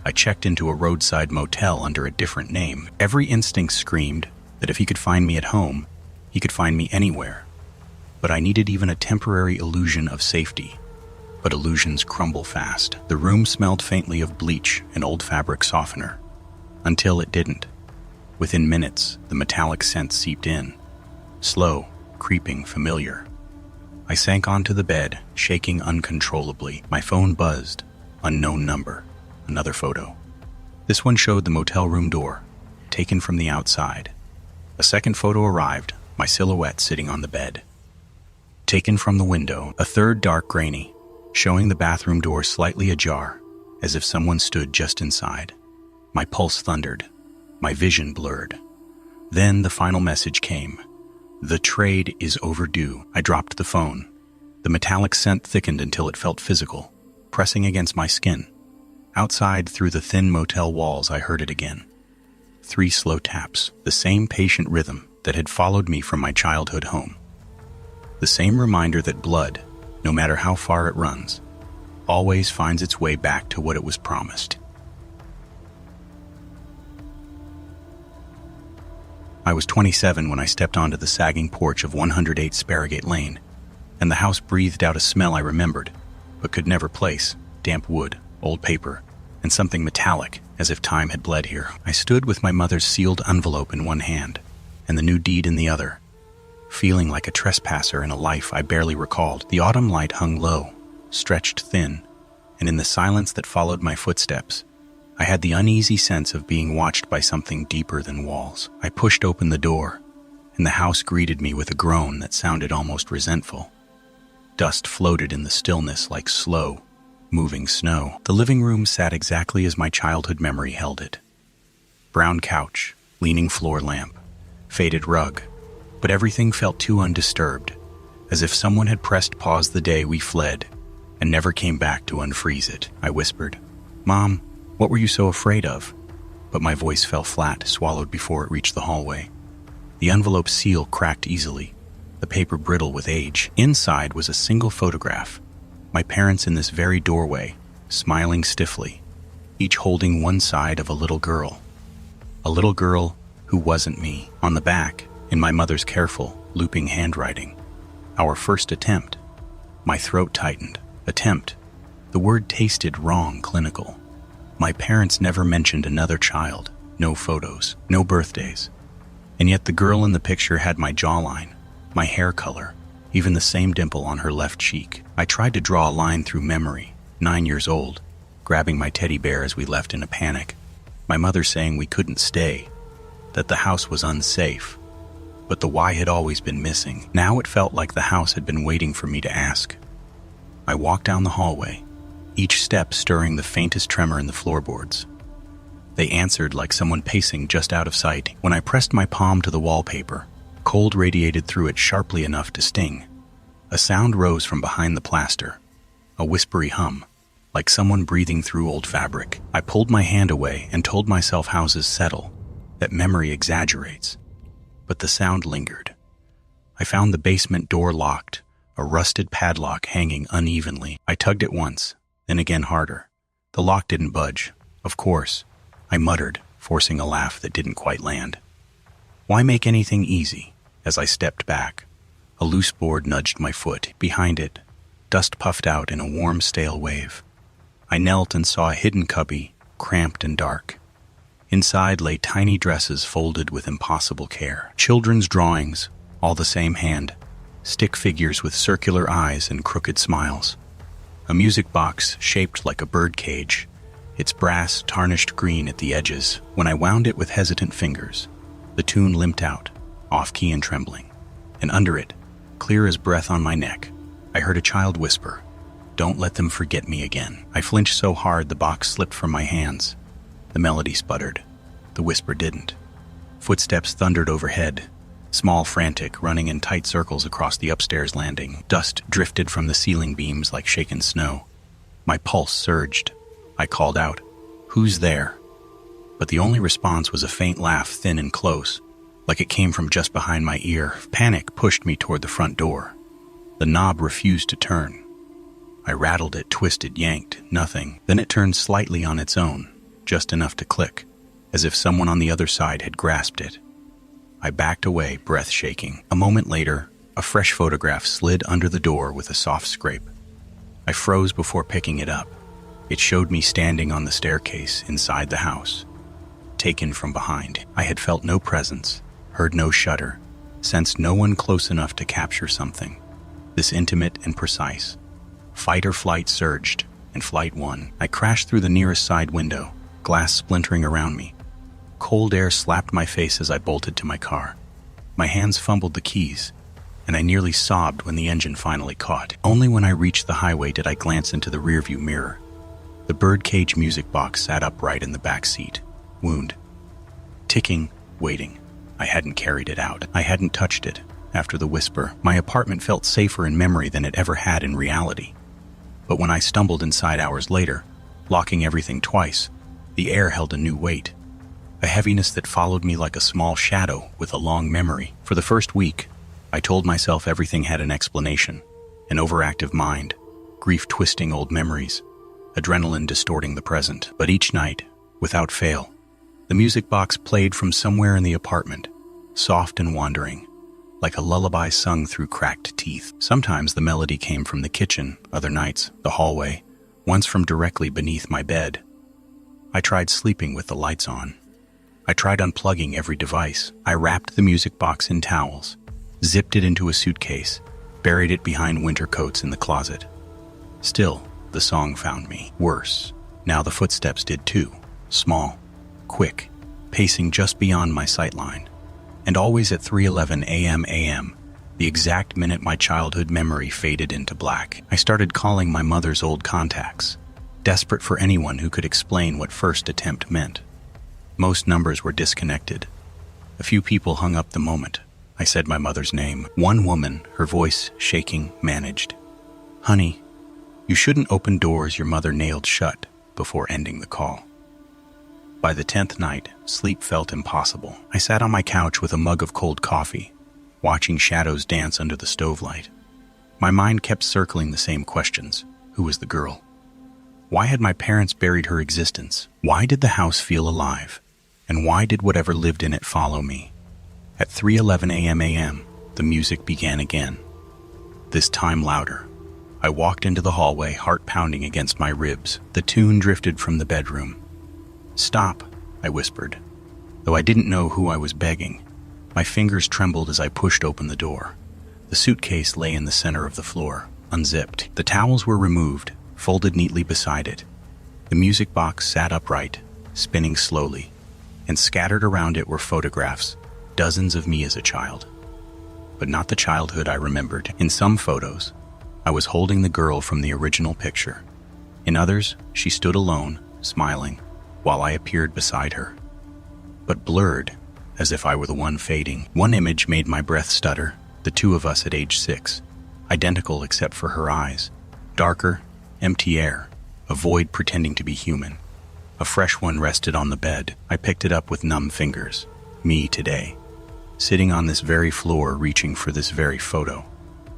I checked into a roadside motel under a different name. Every instinct screamed that if he could find me at home, he could find me anywhere. But I needed even a temporary illusion of safety. But illusions crumble fast. The room smelled faintly of bleach and old fabric softener. Until it didn't. Within minutes, the metallic scent seeped in. Slow, creeping, familiar. I sank onto the bed, shaking uncontrollably. My phone buzzed. Unknown number. Another photo. This one showed the motel room door, taken from the outside. A second photo arrived, my silhouette sitting on the bed. Taken from the window, a third dark grainy, showing the bathroom door slightly ajar, as if someone stood just inside. My pulse thundered, my vision blurred. Then the final message came. The trade is overdue. I dropped the phone. The metallic scent thickened until it felt physical, pressing against my skin. Outside, through the thin motel walls, I heard it again. 3 slow taps, the same patient rhythm that had followed me from my childhood home. The same reminder that blood, no matter how far it runs, always finds its way back to what it was promised. I was 27 when I stepped onto the sagging porch of 108 Sparrowgate Lane, and the house breathed out a smell I remembered, but could never place: damp wood, old paper, and something metallic, as if time had bled here. I stood with my mother's sealed envelope in one hand, and the new deed in the other, feeling like a trespasser in a life I barely recalled. The autumn light hung low, stretched thin, and in the silence that followed my footsteps, I had the uneasy sense of being watched by something deeper than walls. I pushed open the door, and the house greeted me with a groan that sounded almost resentful. Dust floated in the stillness like slow, moving snow. The living room sat exactly as my childhood memory held it. Brown couch, leaning floor lamp, faded rug, but everything felt too undisturbed, as if someone had pressed pause the day we fled and never came back to unfreeze it. I whispered, "Mom, what were you so afraid of?" But my voice fell flat, swallowed before it reached the hallway. The envelope seal cracked easily, the paper brittle with age. Inside was a single photograph, my parents in this very doorway, smiling stiffly, each holding one side of a little girl. A little girl who wasn't me. On the back, in my mother's careful, looping handwriting, "Our first attempt." My throat tightened. Attempt. The word tasted wrong, clinical. My parents never mentioned another child, no photos, no birthdays. And yet the girl in the picture had my jawline, my hair color, even the same dimple on her left cheek. I tried to draw a line through memory, 9 years old, grabbing my teddy bear as we left in a panic. My mother saying we couldn't stay, that the house was unsafe. But the why had always been missing. Now it felt like the house had been waiting for me to ask. I walked down the hallway, each step stirring the faintest tremor in the floorboards. They answered like someone pacing just out of sight. When I pressed my palm to the wallpaper, cold radiated through it sharply enough to sting. A sound rose from behind the plaster, a whispery hum, like someone breathing through old fabric. I pulled my hand away and told myself houses settle, that memory exaggerates. But the sound lingered. I found the basement door locked, a rusted padlock hanging unevenly. I tugged it once, then again harder. The lock didn't budge. Of course, I muttered, forcing a laugh that didn't quite land. Why make anything easy? As I stepped back, a loose board nudged my foot. Behind it, dust puffed out in a warm, stale wave. I knelt and saw a hidden cubby, cramped and dark. Inside lay tiny dresses folded with impossible care. Children's drawings, all the same hand. Stick figures with circular eyes and crooked smiles. A music box shaped like a bird cage, its brass tarnished green at the edges. When I wound it with hesitant fingers, the tune limped out, off-key and trembling. And under it, clear as breath on my neck, I heard a child whisper, "Don't let them forget me again." I flinched so hard the box slipped from my hands. The melody sputtered. The whisper didn't. Footsteps thundered overhead, Small, frantic, running in tight circles across the upstairs landing. Dust drifted from the ceiling beams like shaken snow. My pulse surged. I called out, "Who's there?" But the only response was a faint laugh, thin and close, like it came from just behind my ear. Panic pushed me toward the front door. The knob refused to turn. I rattled it, twisted, yanked, nothing. Then it turned slightly on its own, just enough to click, as if someone on the other side had grasped it. I backed away, breath shaking. A moment later, a fresh photograph slid under the door with a soft scrape. I froze before picking it up. It showed me standing on the staircase inside the house. Taken from behind, I had felt no presence, heard no shudder, sensed no one close enough to capture something this intimate and precise. Fight or flight surged, and flight won. I crashed through the nearest side window, glass splintering around me. Cold air slapped my face as I bolted to my car. My hands fumbled the keys, and I nearly sobbed when the engine finally caught. Only when I reached the highway did I glance into the rearview mirror. The birdcage music box sat upright in the back seat, wound. Ticking, waiting. I hadn't carried it out. I hadn't touched it. After the whisper, my apartment felt safer in memory than it ever had in reality. But when I stumbled inside hours later, locking everything twice, the air held a new weight. A heaviness that followed me like a small shadow with a long memory. For the first week, I told myself everything had an explanation. An overactive mind, grief twisting old memories, adrenaline distorting the present. But each night, without fail, the music box played from somewhere in the apartment, soft and wandering, like a lullaby sung through cracked teeth. Sometimes the melody came from the kitchen, other nights, the hallway, once from directly beneath my bed. I tried sleeping with the lights on. I tried unplugging every device. I wrapped the music box in towels, zipped it into a suitcase, buried it behind winter coats in the closet. Still, the song found me. Worse, now the footsteps did too. Small, quick, pacing just beyond my sightline. And always at 3:11 a.m., the exact minute my childhood memory faded into black. I started calling my mother's old contacts, desperate for anyone who could explain what first attempt meant. Most numbers were disconnected. A few people hung up the moment I said my mother's name. One woman, her voice shaking, managed, "Honey, you shouldn't open doors your mother nailed shut," before ending the call. By the 10th night, sleep felt impossible. I sat on my couch with a mug of cold coffee, watching shadows dance under the stovelight. My mind kept circling the same questions. Who was the girl? Why had my parents buried her existence? Why did the house feel alive? And why did whatever lived in it follow me? At 3:11 a.m., the music began again. This time louder. I walked into the hallway, heart pounding against my ribs. The tune drifted from the bedroom. "Stop," I whispered, though I didn't know who I was begging. My fingers trembled as I pushed open the door. The suitcase lay in the center of the floor, unzipped. The towels were removed, folded neatly beside it. The music box sat upright, spinning slowly, and scattered around it were photographs, dozens of me as a child. But not the childhood I remembered. In some photos, I was holding the girl from the original picture. In others, she stood alone, smiling, while I appeared beside her. But blurred, as if I were the one fading. One image made my breath stutter, the two of us at age 6, identical except for her eyes. Darker, empty air, a void pretending to be human. A fresh one rested on the bed. I picked it up with numb fingers. Me today, sitting on this very floor, reaching for this very photo.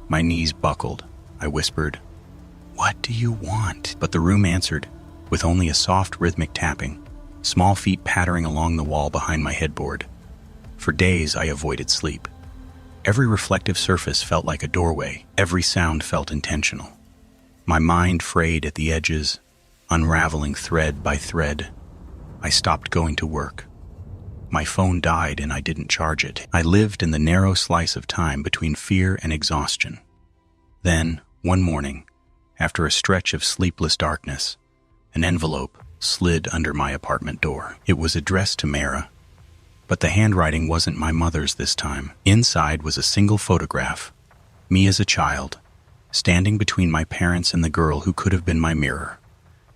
My knees buckled. I whispered, "What do you want?" But the room answered, with only a soft rhythmic tapping, small feet pattering along the wall behind my headboard. For days I avoided sleep. Every reflective surface felt like a doorway. Every sound felt intentional. My mind frayed at the edges, unraveling thread by thread. I stopped going to work. My phone died and I didn't charge it. I lived in the narrow slice of time between fear and exhaustion. Then, one morning, after a stretch of sleepless darkness, an envelope slid under my apartment door. It was addressed to Mara, but the handwriting wasn't my mother's this time. Inside was a single photograph, me as a child, standing between my parents and the girl who could have been my mirror.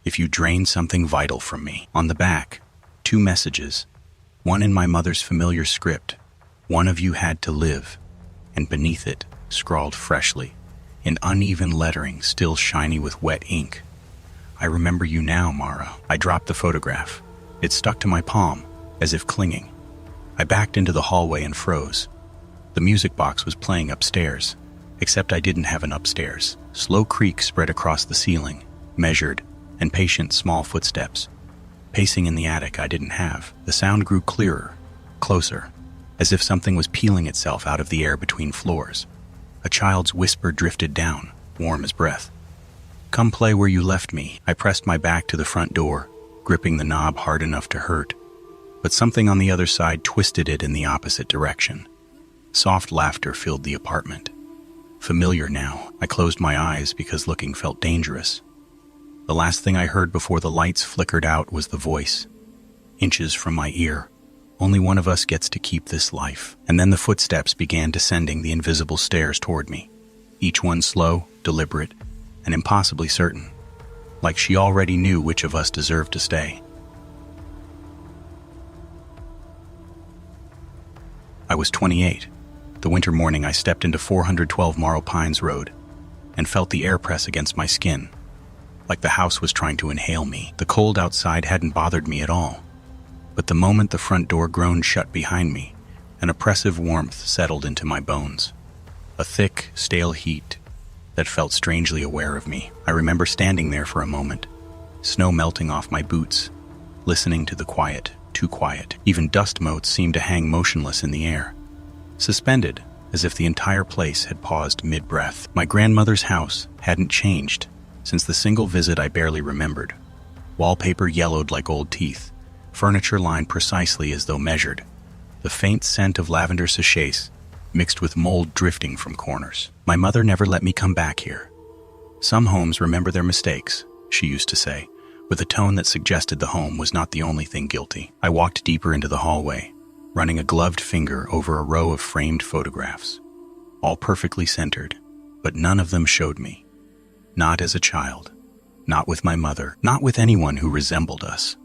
If you drained something vital from me. On the back, 2 messages, one in my mother's familiar script, One of you had to live, and beneath it, scrawled freshly, in uneven lettering still shiny with wet ink. I remember you now, Mara. I dropped the photograph. It stuck to my palm, as if clinging. I backed into the hallway and froze. The music box was playing upstairs, except I didn't have an upstairs. Slow creak spread across the ceiling, measured, and patient small footsteps. Pacing in the attic I didn't have. The sound grew clearer, closer, as if something was peeling itself out of the air between floors. A child's whisper drifted down, warm as breath. "Come play where you left me." I pressed my back to the front door, gripping the knob hard enough to hurt. But something on the other side twisted it in the opposite direction. Soft laughter filled the apartment. Familiar now, I closed my eyes because looking felt dangerous. The last thing I heard before the lights flickered out was the voice, inches from my ear. "Only one of us gets to keep this life." And then the footsteps began descending the invisible stairs toward me, each one slow, deliberate, and impossibly certain, like she already knew which of us deserved to stay. I was 28. The winter morning I stepped into 412 Marl Pines Road and felt the air press against my skin, like the house was trying to inhale me. The cold outside hadn't bothered me at all, but the moment the front door groaned shut behind me, an oppressive warmth settled into my bones. A thick, stale heat that felt strangely aware of me. I remember standing there for a moment, snow melting off my boots, listening to the quiet, too quiet. Even dust motes seemed to hang motionless in the air, suspended as if the entire place had paused mid-breath. My grandmother's house hadn't changed since the single visit I barely remembered. Wallpaper yellowed like old teeth, furniture lined precisely as though measured, the faint scent of lavender sachets mixed with mold drifting from corners. "My mother never let me come back here. Some homes remember their mistakes," she used to say, with a tone that suggested the home was not the only thing guilty. I walked deeper into the hallway, running a gloved finger over a row of framed photographs, all perfectly centered, but none of them showed me. Not as a child, not with my mother, not with anyone who resembled us.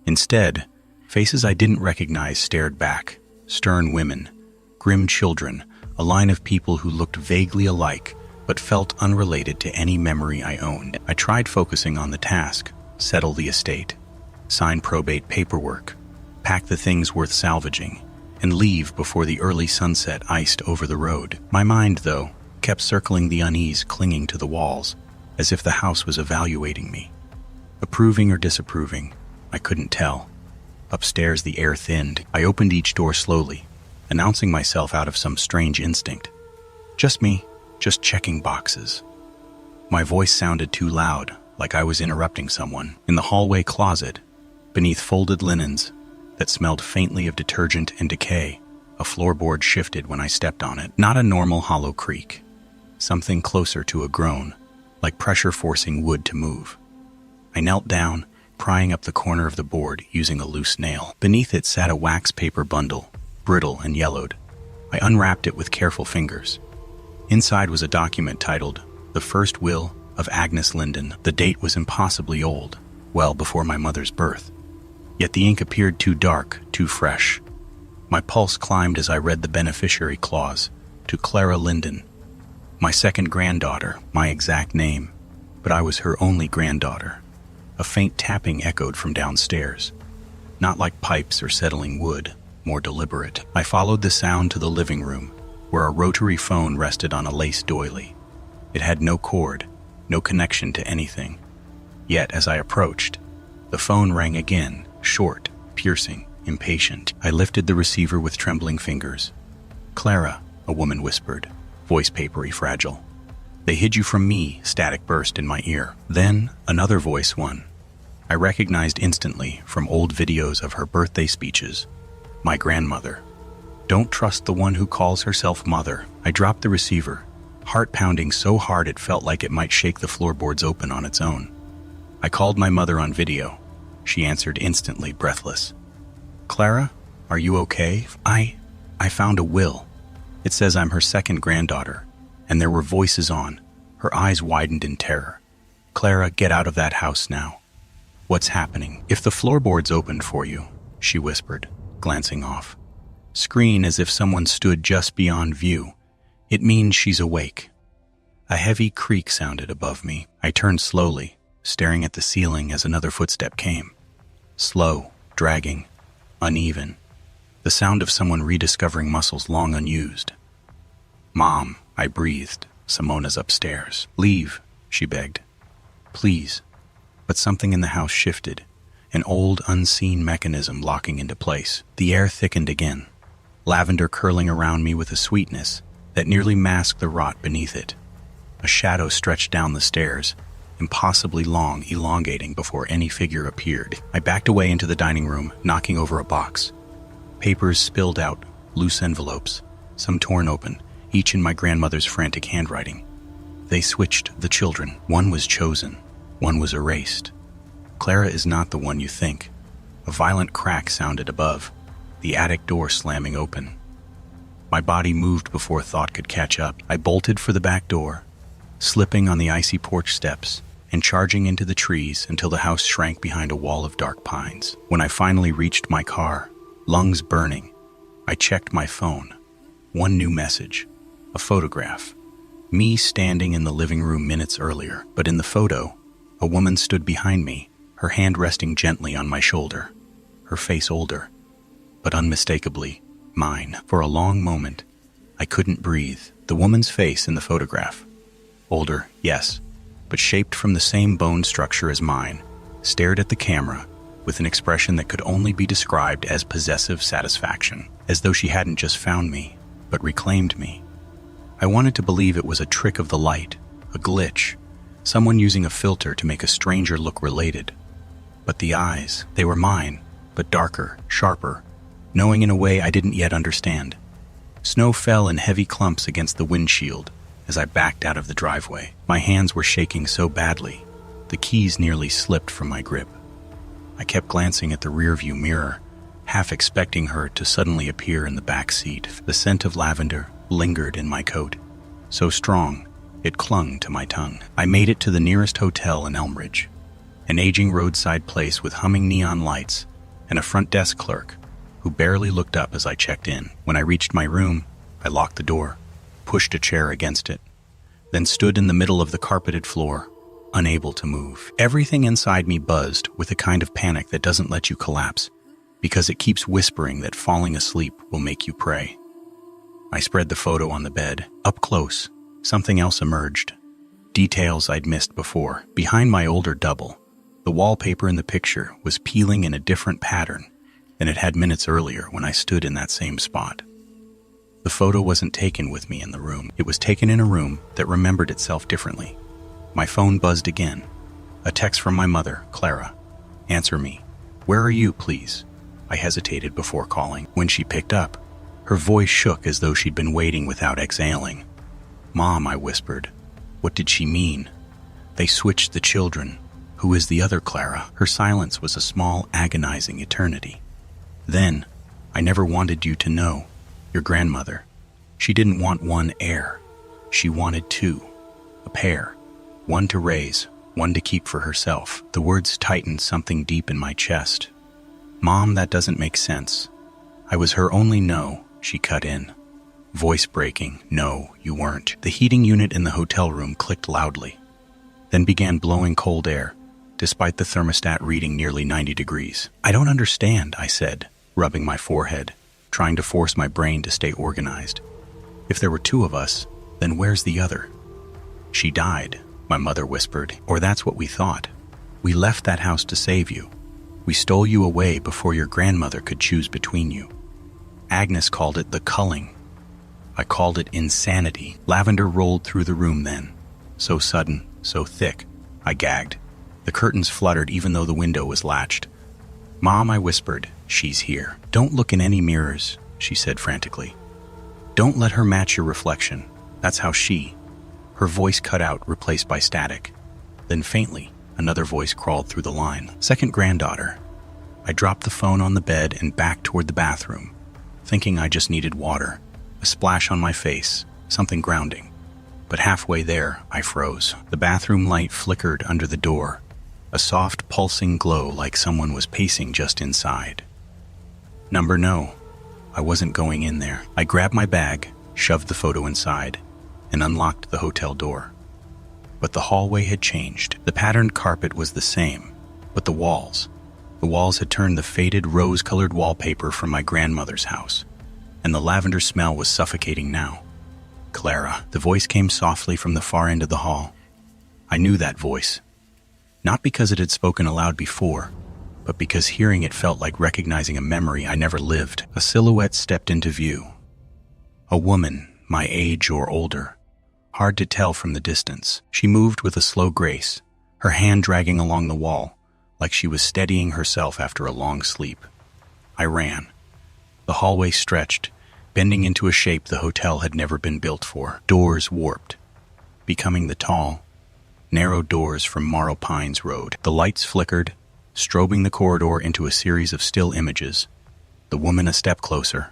Instead, faces I didn't recognize stared back, stern women, grim children, a line of people who looked vaguely alike but felt unrelated to any memory I owned. I tried focusing on the task, settle the estate, sign probate paperwork, pack the things worth salvaging, and leave before the early sunset iced over the road. My mind, though, kept circling the unease clinging to the walls, as if the house was evaluating me. Approving or disapproving, I couldn't tell. Upstairs the air thinned. I opened each door slowly, announcing myself out of some strange instinct. "Just me, just checking boxes." My voice sounded too loud, like I was interrupting someone. In the hallway closet, beneath folded linens that smelled faintly of detergent and decay, a floorboard shifted when I stepped on it. Not a normal hollow creak. Something closer to a groan, like pressure forcing wood to move. I knelt down, prying up the corner of the board using a loose nail. Beneath it sat a wax paper bundle, brittle and yellowed. I unwrapped it with careful fingers. Inside was a document titled, "The First Will of Agnes Linden." The date was impossibly old, well before my mother's birth. Yet the ink appeared too dark, too fresh. My pulse climbed as I read the beneficiary clause, "To Clara Linden." My second granddaughter, my exact name, but I was her only granddaughter. A faint tapping echoed from downstairs. Not like pipes or settling wood, more deliberate. I followed the sound to the living room, where a rotary phone rested on a lace doily. It had no cord, no connection to anything. Yet, as I approached, the phone rang again, short, piercing, impatient. I lifted the receiver with trembling fingers. "Clara," a woman whispered, voice papery fragile. "They hid you from me," static burst in my ear. Then, another voice won. I recognized instantly from old videos of her birthday speeches. My grandmother. "Don't trust the one who calls herself mother." I dropped the receiver, heart pounding so hard it felt like it might shake the floorboards open on its own. I called my mother on video. She answered instantly, breathless. "Clara, are you okay? I found a will. It says I'm her second granddaughter." And there were voices on. Her eyes widened in terror. "Clara, get out of that house now." "What's happening?" "If the floorboards opened for you," she whispered, glancing off. Screen as if someone stood just beyond view. It means she's awake. A heavy creak sounded above me. I turned slowly, staring at the ceiling as another footstep came. Slow, dragging, uneven. The sound of someone rediscovering muscles long unused. "Mom," I breathed. "Simona's upstairs." "Leave," she begged. "Please." But something in the house shifted, an old, unseen mechanism locking into place. The air thickened again, lavender curling around me with a sweetness that nearly masked the rot beneath it. A shadow stretched down the stairs, impossibly long, elongating before any figure appeared. I backed away into the dining room, knocking over a box. Papers spilled out, loose envelopes, some torn open, each in my grandmother's frantic handwriting. They switched the children. One was chosen, one was erased. Clara is not the one you think. A violent crack sounded above, the attic door slamming open. My body moved before thought could catch up. I bolted for the back door, slipping on the icy porch steps and charging into the trees until the house shrank behind a wall of dark pines. When I finally reached my car, lungs burning, I checked my phone. One new message, a photograph. Me standing in the living room minutes earlier, but in the photo, a woman stood behind me, her hand resting gently on my shoulder, her face older, but unmistakably mine. For a long moment, I couldn't breathe. The woman's face in the photograph, older, yes, but shaped from the same bone structure as mine, stared at the camera with an expression that could only be described as possessive satisfaction, as though she hadn't just found me, but reclaimed me. I wanted to believe it was a trick of the light, a glitch, someone using a filter to make a stranger look related. But the eyes, they were mine, but darker, sharper, knowing in a way I didn't yet understand. Snow fell in heavy clumps against the windshield as I backed out of the driveway. My hands were shaking so badly, the keys nearly slipped from my grip. I kept glancing at the rearview mirror, half expecting her to suddenly appear in the back seat. The scent of lavender lingered in my coat, so strong it clung to my tongue. I made it to the nearest hotel in Elmridge, an aging roadside place with humming neon lights and a front desk clerk who barely looked up as I checked in. When I reached my room, I locked the door, pushed a chair against it, then stood in the middle of the carpeted floor, unable to move. Everything inside me buzzed with a kind of panic that doesn't let you collapse, because it keeps whispering that falling asleep will make you pray. I spread the photo on the bed. Up close, something else emerged. Details I'd missed before. Behind my older double, the wallpaper in the picture was peeling in a different pattern than it had minutes earlier when I stood in that same spot. The photo wasn't taken with me in the room. It was taken in a room that remembered itself differently. My phone buzzed again. A text from my mother, Clara. "Answer me. Where are you, please?" I hesitated before calling. When she picked up, her voice shook as though she'd been waiting without exhaling. "Mom," I whispered. What did she mean? They switched the children. Who is the other Clara? Her silence was a small, agonizing eternity. Then, "I never wanted you to know. Your grandmother. She didn't want one heir. She wanted two. A pair. One to raise, one to keep for herself." The words tightened something deep in my chest. "Mom, that doesn't make sense." "I was her only no," she cut in, voice breaking. "No, you weren't." The heating unit in the hotel room clicked loudly, then began blowing cold air, despite the thermostat reading nearly 90 degrees. "I don't understand," I said, rubbing my forehead, trying to force my brain to stay organized. "If there were two of us, then where's the other?" "She died," my mother whispered. "Or that's what we thought. We left that house to save you. We stole you away before your grandmother could choose between you. Agnes called it the culling. I called it insanity." Lavender rolled through the room then. So sudden, so thick, I gagged. The curtains fluttered even though the window was latched. "Mom," I whispered, "she's here." "Don't look in any mirrors," she said frantically. "Don't let her match your reflection. That's how she—" Her voice cut out, replaced by static. Then faintly, another voice crawled through the line. "Second granddaughter." I dropped the phone on the bed and backed toward the bathroom, thinking I just needed water, a splash on my face, something grounding. But halfway there, I froze. The bathroom light flickered under the door, a soft, pulsing glow like someone was pacing just inside. "Number no." I wasn't going in there. I grabbed my bag, shoved the photo inside, and unlocked the hotel door. But the hallway had changed. The patterned carpet was the same, but the walls had turned the faded rose-colored wallpaper from my grandmother's house, and the lavender smell was suffocating now. "Clara," the voice came softly from the far end of the hall. I knew that voice, not because it had spoken aloud before, but because hearing it felt like recognizing a memory I never lived. A silhouette stepped into view. A woman, my age or older, hard to tell from the distance. She moved with a slow grace, her hand dragging along the wall, like she was steadying herself after a long sleep. I ran. The hallway stretched, bending into a shape the hotel had never been built for. Doors warped, becoming the tall, narrow doors from Morrow Pines Road. The lights flickered, strobing the corridor into a series of still images. The woman a step closer,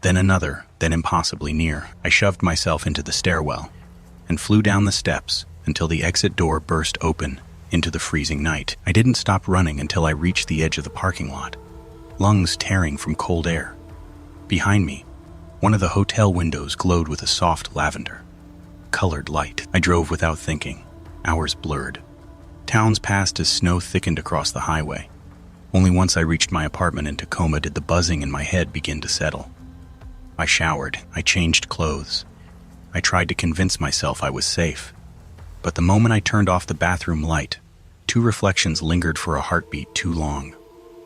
then another, then impossibly near. I shoved myself into the stairwell and flew down the steps until the exit door burst open into the freezing night. I didn't stop running until I reached the edge of the parking lot, lungs tearing from cold air. Behind me, one of the hotel windows glowed with a soft lavender, colored light. I drove without thinking. Hours blurred. Towns passed as snow thickened across the highway. Only once I reached my apartment in Tacoma did the buzzing in my head begin to settle. I showered. I changed clothes. I tried to convince myself I was safe. But the moment I turned off the bathroom light, two reflections lingered for a heartbeat too long,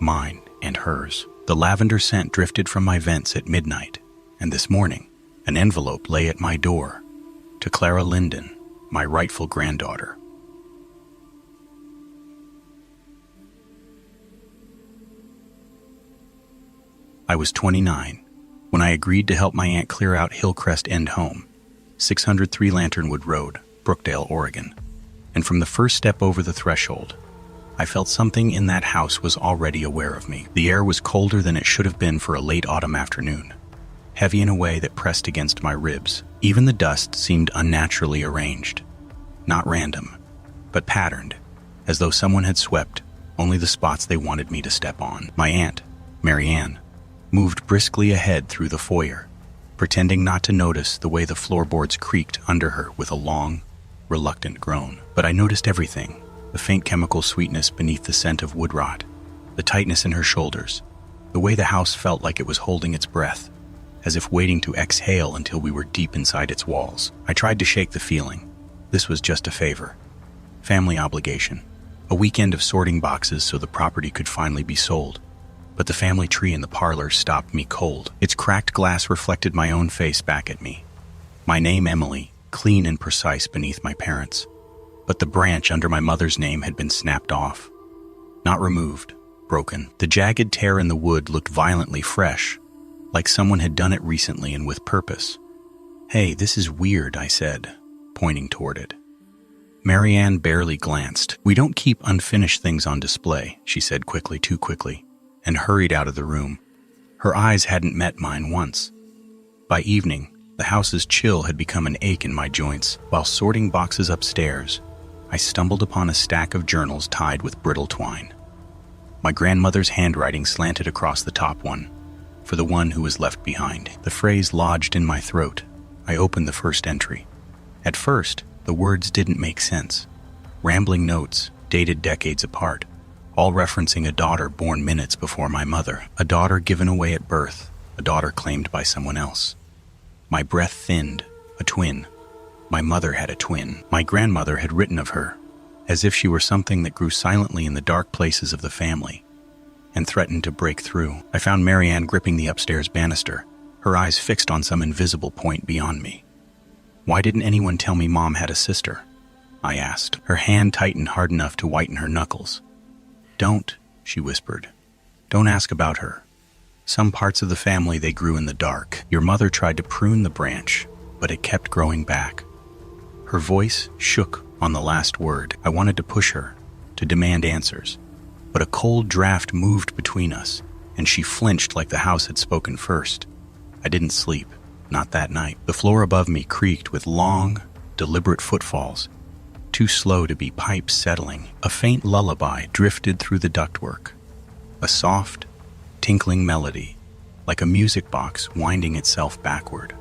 mine and hers. The lavender scent drifted from my vents at midnight, and this morning, an envelope lay at my door. To Clara Linden, my rightful granddaughter. I was 29 when I agreed to help my aunt clear out Hillcrest End Home, 603 Lanternwood Road, Brookdale, Oregon. And from the first step over the threshold, I felt something in that house was already aware of me. The air was colder than it should have been for a late autumn afternoon, heavy in a way that pressed against my ribs. Even the dust seemed unnaturally arranged, not random, but patterned, as though someone had swept only the spots they wanted me to step on. My aunt, Mary Ann, moved briskly ahead through the foyer, pretending not to notice the way the floorboards creaked under her with a long, reluctant groan. But I noticed everything: the faint chemical sweetness beneath the scent of wood rot, the tightness in her shoulders, the way the house felt like it was holding its breath, as if waiting to exhale until we were deep inside its walls. I tried to shake the feeling. This was just a favor. Family obligation. A weekend of sorting boxes so the property could finally be sold. But the family tree in the parlor stopped me cold. Its cracked glass reflected my own face back at me. My name, Emily, clean and precise beneath my parents'. But the branch under my mother's name had been snapped off. Not removed, broken. The jagged tear in the wood looked violently fresh, like someone had done it recently and with purpose. "Hey, this is weird," I said, pointing toward it. Mary Ann barely glanced. "We don't keep unfinished things on display," she said quickly, too quickly, and hurried out of the room. Her eyes hadn't met mine once. By evening, the house's chill had become an ache in my joints. While sorting boxes upstairs, I stumbled upon a stack of journals tied with brittle twine. My grandmother's handwriting slanted across the top one, for the one who was left behind. The phrase lodged in my throat. I opened the first entry. At first, the words didn't make sense. Rambling notes, dated decades apart, all referencing a daughter born minutes before my mother, a daughter given away at birth, a daughter claimed by someone else. My breath thinned. A twin. My mother had a twin. My grandmother had written of her, as if she were something that grew silently in the dark places of the family, and threatened to break through. I found Mary Ann gripping the upstairs banister, her eyes fixed on some invisible point beyond me. "Why didn't anyone tell me Mom had a sister?" I asked. Her hand tightened hard enough to whiten her knuckles. "Don't," she whispered. "Don't ask about her. Some parts of the family, they grew in the dark. Your mother tried to prune the branch, but it kept growing back." Her voice shook on the last word. I wanted to push her, to demand answers, but a cold draft moved between us, and she flinched like the house had spoken first. I didn't sleep, not that night. The floor above me creaked with long, deliberate footfalls, too slow to be pipes settling. A faint lullaby drifted through the ductwork, a soft, tinkling melody, like a music box winding itself backward.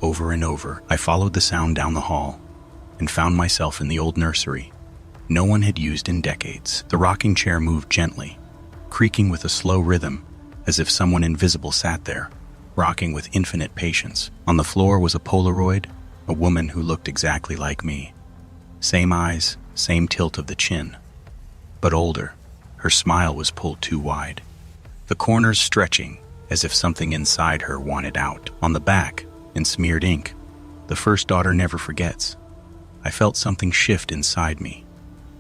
Over and over, I followed the sound down the hall and found myself in the old nursery no one had used in decades. The rocking chair moved gently, creaking with a slow rhythm, as if someone invisible sat there, rocking with infinite patience. On the floor was a Polaroid, a woman who looked exactly like me. Same eyes, same tilt of the chin, but older. Her smile was pulled too wide, the corners stretching as if something inside her wanted out. On the back, in smeared ink, "The first daughter never forgets." I felt something shift inside me,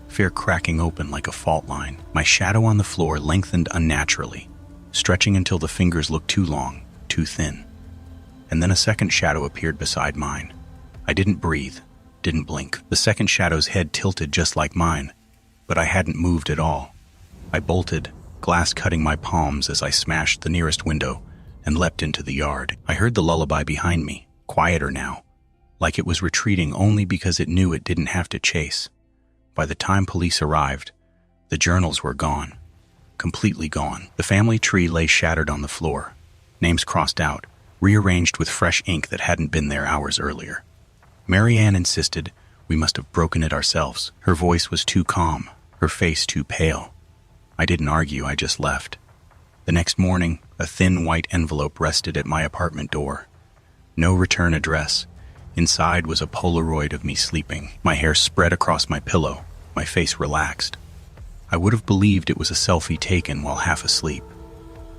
fear cracking open like a fault line. My shadow on the floor lengthened unnaturally, stretching until the fingers looked too long, too thin. And then a second shadow appeared beside mine. I didn't breathe, didn't blink. The second shadow's head tilted just like mine, but I hadn't moved at all. I bolted, glass cutting my palms as I smashed the nearest window and leapt into the yard. I heard the lullaby behind me, quieter now, like it was retreating only because it knew it didn't have to chase. By the time police arrived, the journals were gone, completely gone. The family tree lay shattered on the floor, names crossed out, rearranged with fresh ink that hadn't been there hours earlier. Mary Ann insisted we must have broken it ourselves. Her voice was too calm, her face too pale. I didn't argue, I just left. The next morning, a thin white envelope rested at my apartment door. No return address. Inside was a Polaroid of me sleeping, my hair spread across my pillow, my face relaxed. I would have believed it was a selfie taken while half asleep.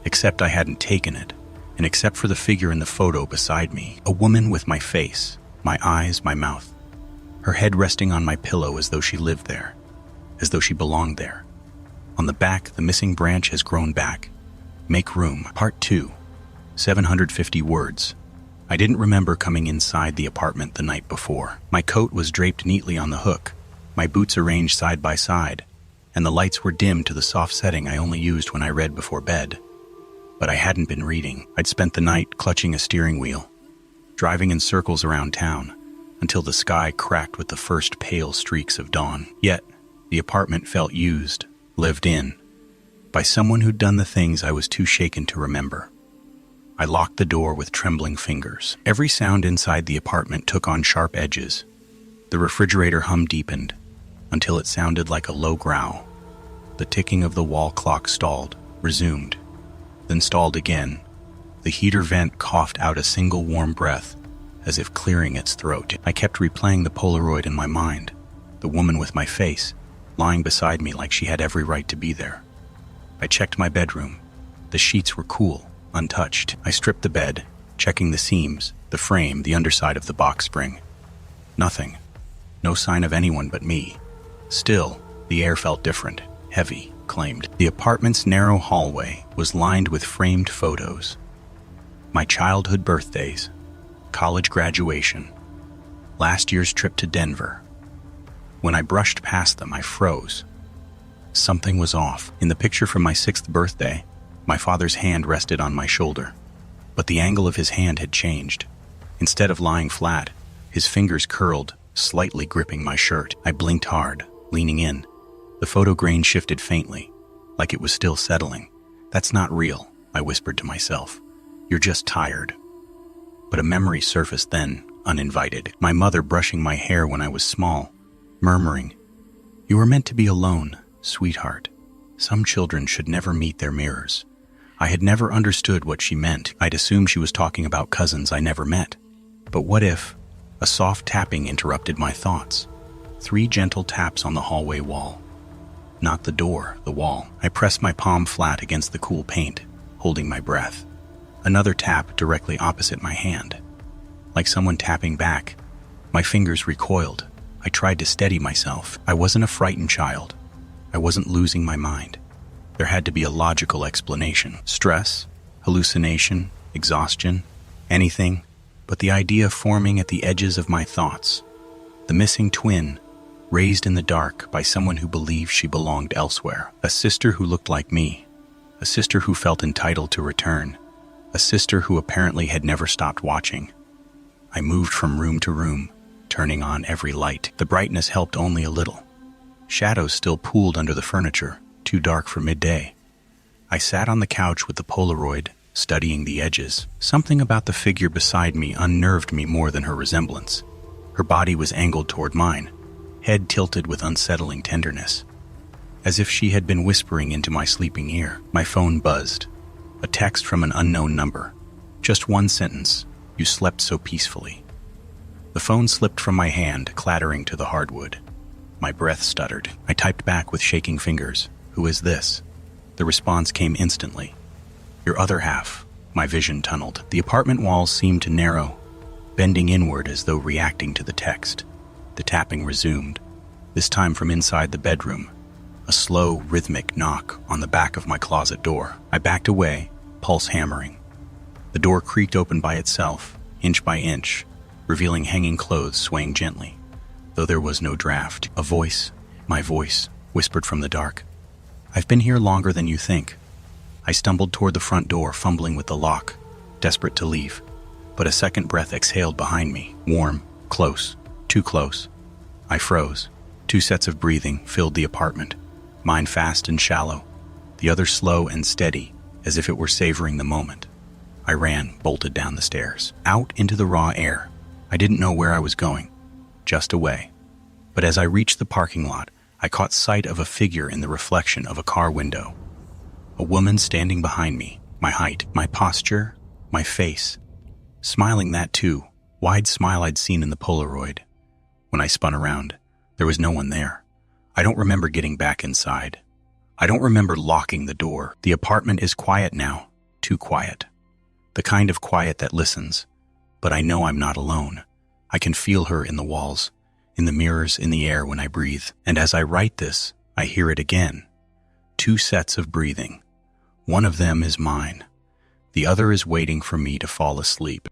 Except I hadn't taken it, and except for the figure in the photo beside me, a woman with my face, my eyes, my mouth. Her head resting on my pillow as though she lived there, as though she belonged there. On the back, the missing branch has grown back. Make room. Part 2. 750 words. I didn't remember coming inside the apartment the night before. My coat was draped neatly on the hook, my boots arranged side by side, and the lights were dimmed to the soft setting I only used when I read before bed. But I hadn't been reading. I'd spent the night clutching a steering wheel, driving in circles around town, until the sky cracked with the first pale streaks of dawn. Yet, the apartment felt used, lived in, by someone who'd done the things I was too shaken to remember. I locked the door with trembling fingers. Every sound inside the apartment took on sharp edges. The refrigerator hum deepened, until it sounded like a low growl. The ticking of the wall clock stalled, resumed, then stalled again. The heater vent coughed out a single warm breath, as if clearing its throat. I kept replaying the Polaroid in my mind, the woman with my face, lying beside me like she had every right to be there. I checked my bedroom. The sheets were cool, untouched. I stripped the bed, checking the seams, the frame, the underside of the box spring. Nothing. No sign of anyone but me. Still, the air felt different, heavy, claimed. The apartment's narrow hallway was lined with framed photos. My childhood birthdays, college graduation, last year's trip to Denver. When I brushed past them, I froze. Something was off. In the picture from my 6th birthday, my father's hand rested on my shoulder, but the angle of his hand had changed. Instead of lying flat, his fingers curled, slightly gripping my shirt. I blinked hard, leaning in. The photo grain shifted faintly, like it was still settling. "That's not real," I whispered to myself. "You're just tired." But a memory surfaced then, uninvited. My mother brushing my hair when I was small, murmuring, "You were meant to be alone, sweetheart. Some children should never meet their mirrors." I had never understood what she meant. I'd assumed she was talking about cousins I never met. But what if a soft tapping interrupted my thoughts? 3 gentle taps on the hallway wall. Not the door, the wall. I pressed my palm flat against the cool paint, holding my breath. Another tap directly opposite my hand. Like someone tapping back, my fingers recoiled. I tried to steady myself. I wasn't a frightened child. I wasn't losing my mind. There had to be a logical explanation. Stress, hallucination, exhaustion, anything, but the idea forming at the edges of my thoughts. The missing twin, raised in the dark by someone who believed she belonged elsewhere. A sister who looked like me. A sister who felt entitled to return. A sister who apparently had never stopped watching. I moved from room to room, turning on every light. The brightness helped only a little. Shadows still pooled under the furniture, too dark for midday. I sat on the couch with the Polaroid, studying the edges. Something about the figure beside me unnerved me more than her resemblance. Her body was angled toward mine, head tilted with unsettling tenderness. As if she had been whispering into my sleeping ear, my phone buzzed. A text from an unknown number. Just one sentence. You slept so peacefully. The phone slipped from my hand, clattering to the hardwood. My breath stuttered. I typed back with shaking fingers. Who is this? The response came instantly. Your other half. My vision tunneled. The apartment walls seemed to narrow, bending inward as though reacting to the text. The tapping resumed, this time from inside the bedroom. A slow, rhythmic knock on the back of my closet door. I backed away, pulse hammering. The door creaked open by itself, inch by inch, revealing hanging clothes swaying gently. Though there was no draft, a voice, my voice, whispered from the dark. I've been here longer than you think. I stumbled toward the front door, fumbling with the lock, desperate to leave. But a second breath exhaled behind me, warm, close, too close. I froze. 2 sets of breathing filled the apartment, mine fast and shallow, the other slow and steady, as if it were savoring the moment. I ran, bolted down the stairs, out into the raw air. I didn't know where I was going, just away. But as I reached the parking lot, I caught sight of a figure in the reflection of a car window. A woman standing behind me, my height, my posture, my face. Smiling, that too, wide smile I'd seen in the Polaroid. When I spun around, there was no one there. I don't remember getting back inside. I don't remember locking the door. The apartment is quiet now, too quiet. The kind of quiet that listens. But I know I'm not alone. I can feel her in the walls, in the mirrors, in the air when I breathe. And as I write this, I hear it again. 2 sets of breathing. One of them is mine. The other is waiting for me to fall asleep.